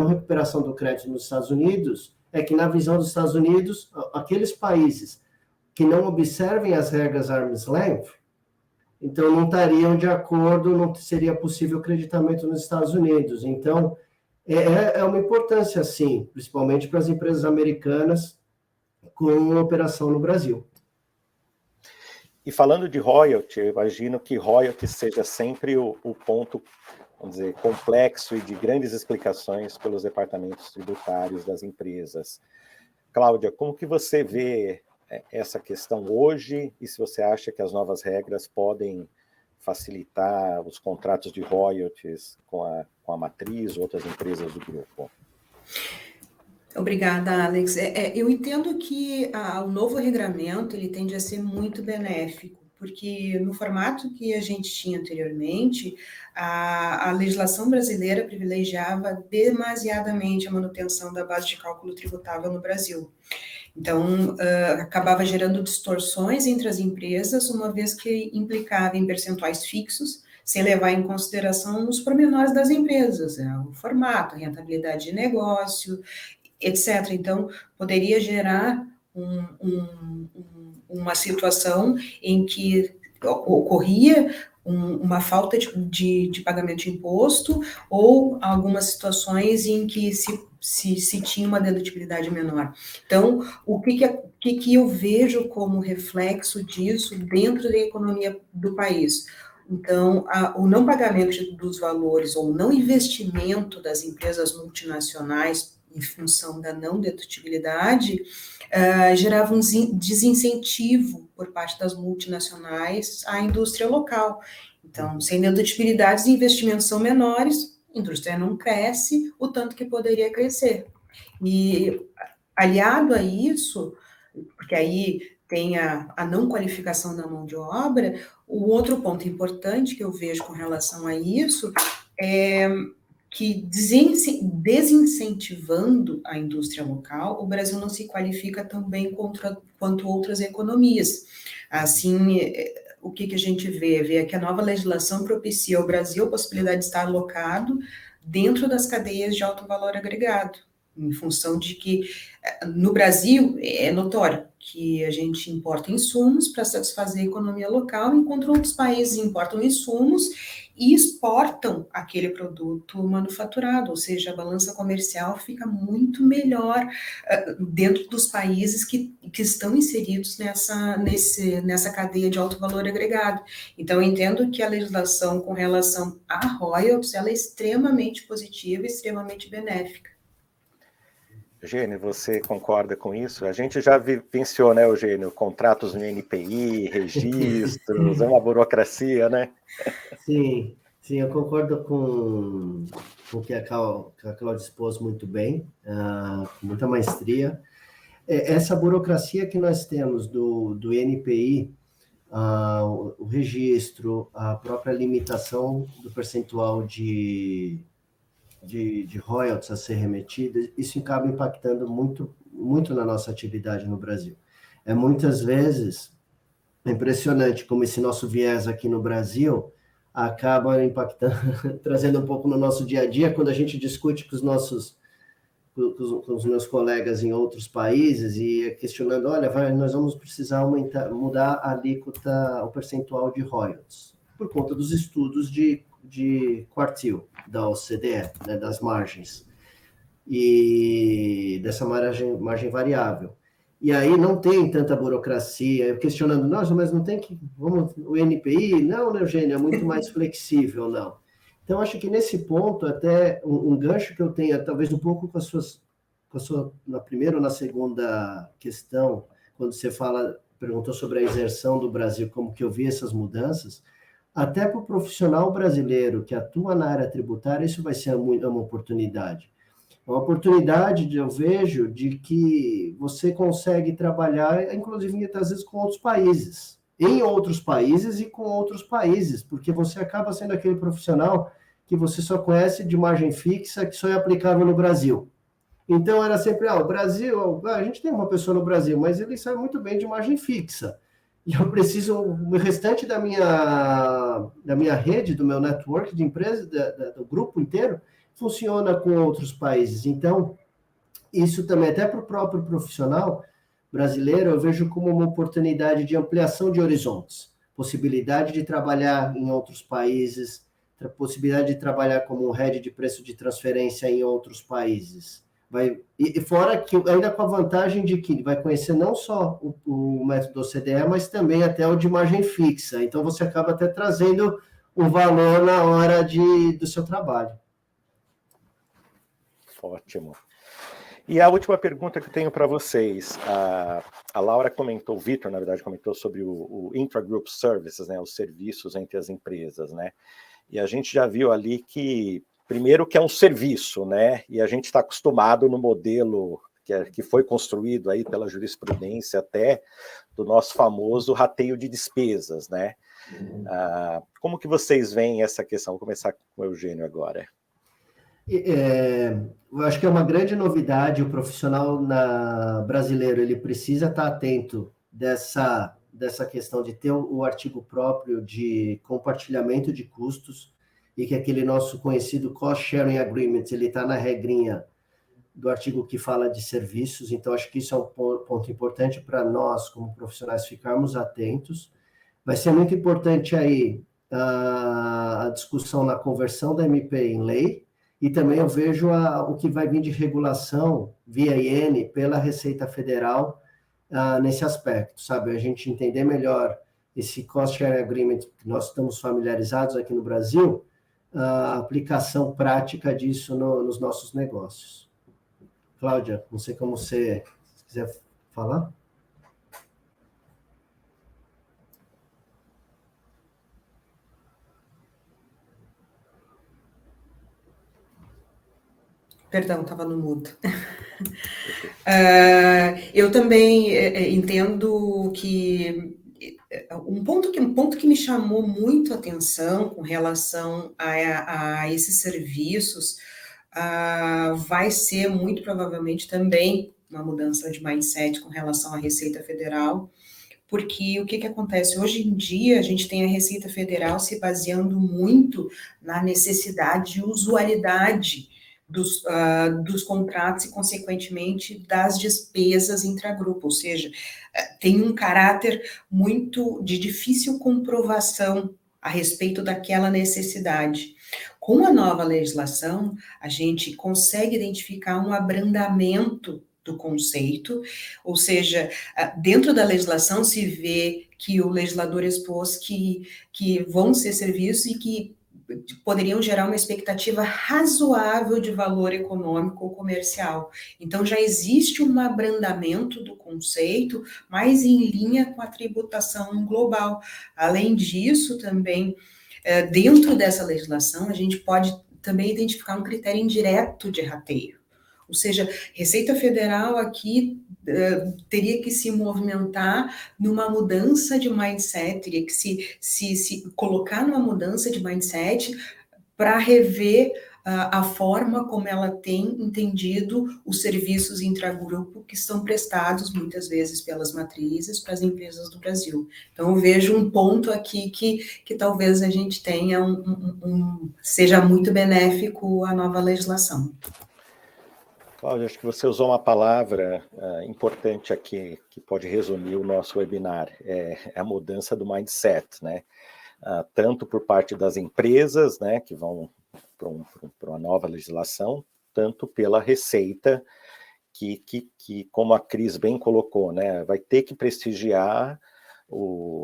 recuperação do crédito nos Estados Unidos é que, na visão dos Estados Unidos, aqueles países que não observem as regras arm's length, então não estariam de acordo, não seria possível creditamento nos Estados Unidos. Então, é uma importância, sim, principalmente para as empresas americanas com operação no Brasil. E falando de royalty, eu imagino que royalty seja sempre o ponto, vamos dizer, complexo e de grandes explicações pelos departamentos tributários das empresas. Cláudia, como que você vê essa questão hoje e se você acha que as novas regras podem facilitar os contratos de royalties com a matriz ou outras empresas do grupo? Obrigada, Alex. Eu entendo que o novo regramento ele tende a ser muito benéfico, porque no formato que a gente tinha anteriormente, a legislação brasileira privilegiava demasiadamente a manutenção da base de cálculo tributável no Brasil. Então, acabava gerando distorções entre as empresas, uma vez que implicava em percentuais fixos, sem levar em consideração os pormenores das empresas, o formato, a rentabilidade de negócio, etc. Então, poderia gerar uma situação em que ocorria uma falta de pagamento de imposto ou algumas situações em que se tinha uma dedutibilidade menor. Então, o que eu vejo como reflexo disso dentro da economia do país? Então, o não pagamento dos valores ou o não investimento das empresas multinacionais em função da não dedutibilidade, gerava um desincentivo por parte das multinacionais à indústria local. Então, sem dedutibilidade, os investimentos são menores, a indústria não cresce o tanto que poderia crescer. E, aliado a isso, porque aí tem a não qualificação da mão de obra, o outro ponto importante que eu vejo com relação a isso é que desincentivando a indústria local, o Brasil não se qualifica tão bem quanto outras economias. Assim, o que a gente vê? Vê que a nova legislação propicia ao Brasil a possibilidade de estar alocado dentro das cadeias de alto valor agregado, em função de que, no Brasil, é notório que a gente importa insumos para satisfazer a economia local, enquanto outros países importam insumos e exportam aquele produto manufaturado, ou seja, a balança comercial fica muito melhor dentro dos países que estão inseridos nessa cadeia de alto valor agregado. Então, eu entendo que a legislação com relação a royalties, ela é extremamente positiva e extremamente benéfica. Eugênio, você concorda com isso? A gente já vivenciou, né, Eugênio, contratos no NPI, registros, é uma burocracia, né? Sim, eu concordo com o que a Cláudia expôs muito bem, com muita maestria. Essa burocracia que nós temos do NPI, o registro, a própria limitação do percentual de royalties a ser remetidas, isso acaba impactando muito, muito na nossa atividade no Brasil. Muitas vezes, é impressionante como esse nosso viés aqui no Brasil acaba impactando, trazendo um pouco no nosso dia a dia, quando a gente discute com os meus colegas em outros países e questionando, olha, nós vamos precisar mudar a alíquota, o percentual de royalties, por conta dos estudos de quartil da OCDE, né, das margens, e dessa margem variável. E aí não tem tanta burocracia, questionando, nossa, mas não tem o NPI? Não, né, Eugênio, é muito mais flexível, não. Então, acho que nesse ponto, até um gancho que eu tenho, talvez um pouco com a sua, na primeira ou na segunda questão, quando você perguntou sobre a inserção do Brasil, como que eu vi essas mudanças, até para o profissional brasileiro que atua na área tributária, isso vai ser uma oportunidade. Uma oportunidade, eu vejo, de que você consegue trabalhar, inclusive, às vezes, com outros países. Em outros países e com outros países, porque você acaba sendo aquele profissional que você só conhece de margem fixa, que só é aplicável no Brasil. Então, era sempre, o Brasil, a gente tem uma pessoa no Brasil, mas ele sabe muito bem de margem fixa. E eu preciso, o restante da minha rede, do meu network de empresas, do grupo inteiro, funciona com outros países. Então, isso também, até para o próprio profissional brasileiro, eu vejo como uma oportunidade de ampliação de horizontes, possibilidade de trabalhar em outros países, possibilidade de trabalhar como um head de preço de transferência em outros países. E fora que, ainda com a vantagem de que vai conhecer não só o método OCDE, mas também até o de margem fixa. Então, você acaba até trazendo um valor na hora do seu trabalho. Ótimo. E a última pergunta que eu tenho para vocês, a Laura comentou, o Vitor, na verdade, comentou sobre o intragroup services, né, os serviços entre as empresas, né? E a gente já viu ali que, primeiro, que é um serviço, né? E a gente está acostumado no modelo que foi construído aí pela jurisprudência até do nosso famoso rateio de despesas, né? Como que vocês veem essa questão? Vou começar com o Eugênio agora. Eu acho que é uma grande novidade, o profissional brasileiro, ele precisa estar atento dessa questão de ter o artigo próprio de compartilhamento de custos e que aquele nosso conhecido Cost Sharing Agreement, ele está na regrinha do artigo que fala de serviços, então acho que isso é um ponto importante para nós, como profissionais, ficarmos atentos. Vai ser muito importante aí a discussão na conversão da MP em lei, e também eu vejo o que vai vir de regulação via IN pela Receita Federal nesse aspecto, sabe? A gente entender melhor esse Cost Sharing Agreement que nós estamos familiarizados aqui no Brasil, a aplicação prática disso nos nossos negócios. Cláudia, não sei como você quiser falar. Perdão, estava no mudo. Eu também entendo que um ponto que me chamou muito a atenção com relação a esses serviços vai ser muito provavelmente também uma mudança de mindset com relação à Receita Federal, porque o que acontece? Hoje em dia, a gente tem a Receita Federal se baseando muito na necessidade de usualidade dos contratos e, consequentemente, das despesas intragrupo, ou seja, tem um caráter muito de difícil comprovação a respeito daquela necessidade. Com a nova legislação, a gente consegue identificar um abrandamento do conceito, ou seja, dentro da legislação se vê que o legislador expôs que vão ser serviços e que poderiam gerar uma expectativa razoável de valor econômico ou comercial. Então, já existe um abrandamento do conceito, mais em linha com a tributação global. Além disso, também, dentro dessa legislação, a gente pode também identificar um critério indireto de rateio. Ou seja, Receita Federal aqui teria que se movimentar numa mudança de mindset, teria que se colocar numa mudança de mindset para rever a forma como ela tem entendido os serviços intragrupo que são prestados muitas vezes pelas matrizes para as empresas do Brasil. Então, eu vejo um ponto aqui que talvez a gente tenha seja muito benéfico a nova legislação. Cláudia, acho que você usou uma palavra importante aqui, que pode resumir o nosso webinar, é a mudança do mindset, né? Tanto por parte das empresas, né, que vão para uma nova legislação, tanto pela Receita, que, como a Cris bem colocou, né, vai ter que prestigiar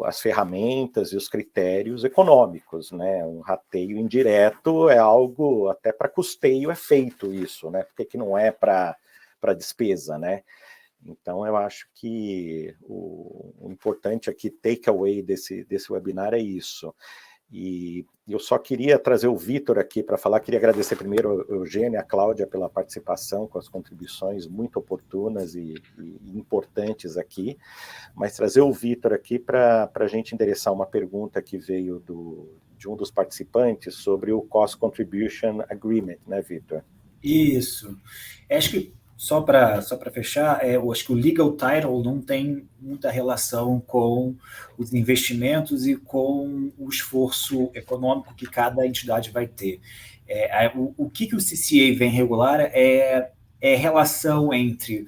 as ferramentas e os critérios econômicos, né? Um rateio indireto é algo, até para custeio é feito isso, né? Porque que não é para despesa, né? Então, eu acho que o importante aqui, take away desse webinar é isso. E eu só queria trazer o Vitor aqui para falar, queria agradecer primeiro ao Eugênio e a Cláudia pela participação, com as contribuições muito oportunas e importantes aqui, mas trazer o Vitor aqui para a gente endereçar uma pergunta que veio de um dos participantes sobre o Cost Contribution Agreement, né, Vitor? Isso. Acho que só para fechar, eu acho que o legal title não tem muita relação com os investimentos e com o esforço econômico que cada entidade vai ter. O que o CCA vem regular é a relação entre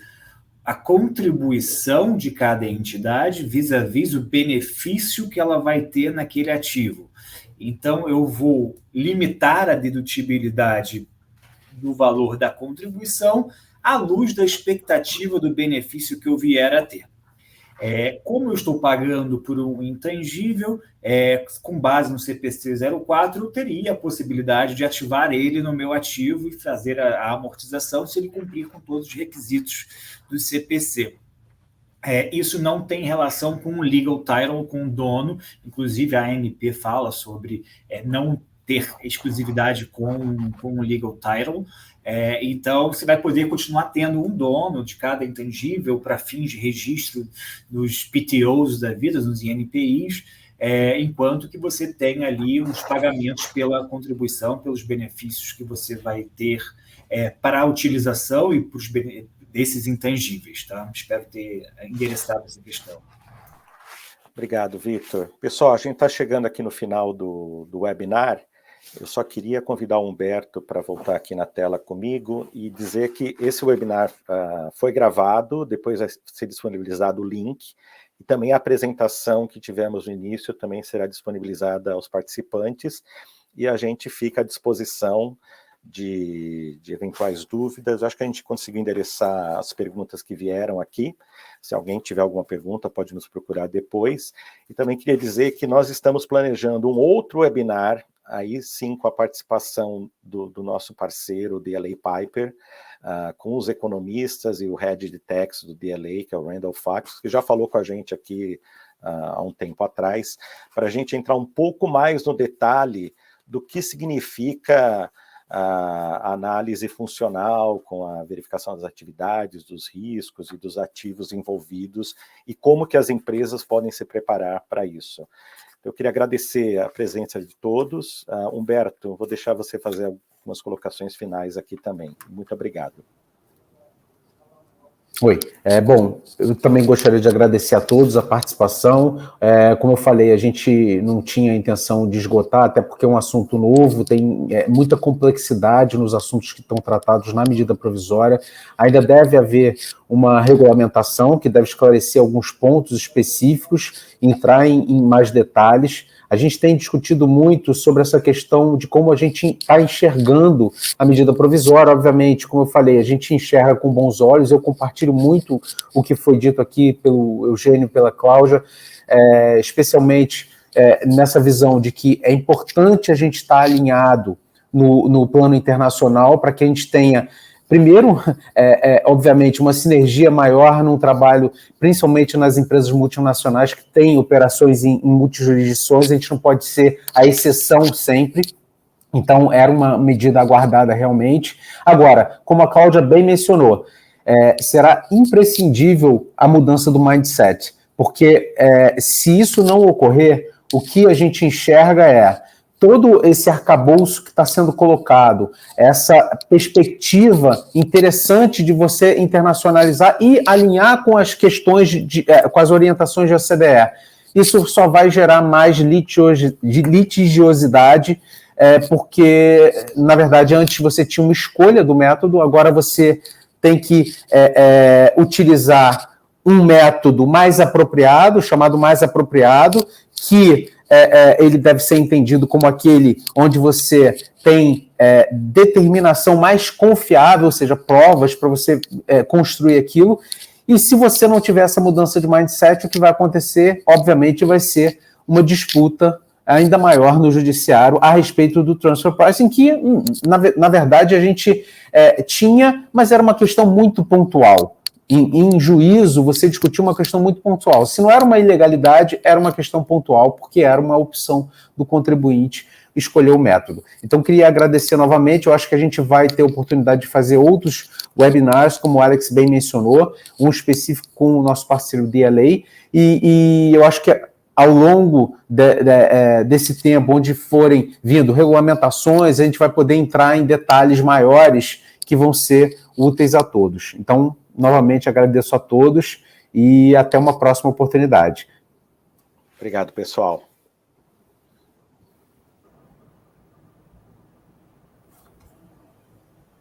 a contribuição de cada entidade vis-à-vis o benefício que ela vai ter naquele ativo. Então, eu vou limitar a dedutibilidade do valor da contribuição à luz da expectativa do benefício que eu vier a ter. Como eu estou pagando por um intangível, com base no CPC 04, eu teria a possibilidade de ativar ele no meu ativo e fazer a amortização se ele cumprir com todos os requisitos do CPC. Isso não tem relação com o legal title, com o dono, inclusive a ANP fala sobre não ter exclusividade com o legal title, então você vai poder continuar tendo um dono de cada intangível para fins de registro nos PTOs da vida, nos INPIs, enquanto que você tem ali os pagamentos pela contribuição, pelos benefícios que você vai ter para a utilização e para os desses intangíveis, tá? Espero ter endereçado essa questão. Obrigado, Vitor. Pessoal, a gente está chegando aqui no final do webinar. Eu só queria convidar o Humberto para voltar aqui na tela comigo e dizer que esse webinar foi gravado, depois vai ser disponibilizado o link, e também a apresentação que tivemos no início também será disponibilizada aos participantes, e a gente fica à disposição de eventuais dúvidas. Acho que a gente conseguiu endereçar as perguntas que vieram aqui. Se alguém tiver alguma pergunta, pode nos procurar depois. E também queria dizer que nós estamos planejando um outro webinar, aí sim com a participação do nosso parceiro, DLA Piper, com os economistas e o Head de Tax do DLA, que é o Randall Fox, que já falou com a gente aqui há um tempo atrás, para a gente entrar um pouco mais no detalhe do que significa a análise funcional, com a verificação das atividades, dos riscos e dos ativos envolvidos, e como que as empresas podem se preparar para isso. Eu queria agradecer a presença de todos. Humberto, vou deixar você fazer algumas colocações finais aqui também. Muito obrigado. Oi. Bom, eu também gostaria de agradecer a todos a participação. Como eu falei, a gente não tinha a intenção de esgotar, até porque é um assunto novo, tem muita complexidade nos assuntos que estão tratados na medida provisória. Ainda deve haver uma regulamentação que deve esclarecer alguns pontos específicos, entrar em mais detalhes. A gente tem discutido muito sobre essa questão de como a gente está enxergando a medida provisória. Obviamente, como eu falei, a gente enxerga com bons olhos. Eu compartilho muito o que foi dito aqui pelo Eugênio e pela Cláudia, especialmente nessa visão de que é importante a gente estar alinhado no plano internacional para que a gente tenha, primeiro, obviamente, uma sinergia maior num trabalho, principalmente nas empresas multinacionais que têm operações em multijurisdições. A gente não pode ser a exceção sempre. Então, era uma medida aguardada realmente. Agora, como a Cláudia bem mencionou, será imprescindível a mudança do mindset, porque se isso não ocorrer, o que a gente enxerga todo esse arcabouço que está sendo colocado, essa perspectiva interessante de você internacionalizar e alinhar com as questões, com as orientações da OCDE. Isso só vai gerar mais litigiosidade, porque, na verdade, antes você tinha uma escolha do método, agora você tem que utilizar um método mais apropriado, chamado mais apropriado, que ele deve ser entendido como aquele onde você tem determinação mais confiável, ou seja, provas para você construir aquilo. E se você não tiver essa mudança de mindset, o que vai acontecer, obviamente, vai ser uma disputa ainda maior no judiciário a respeito do transfer pricing, que, na verdade, a gente tinha, mas era uma questão muito pontual. Em juízo, você discutiu uma questão muito pontual. Se não era uma ilegalidade, era uma questão pontual, porque era uma opção do contribuinte escolher o método. Então, queria agradecer novamente. Eu acho que a gente vai ter oportunidade de fazer outros webinars, como o Alex bem mencionou, um específico com o nosso parceiro DLA, e eu acho que ao longo desse tempo, onde forem vindo regulamentações, a gente vai poder entrar em detalhes maiores que vão ser úteis a todos. Então, novamente, agradeço a todos e até uma próxima oportunidade. Obrigado, pessoal.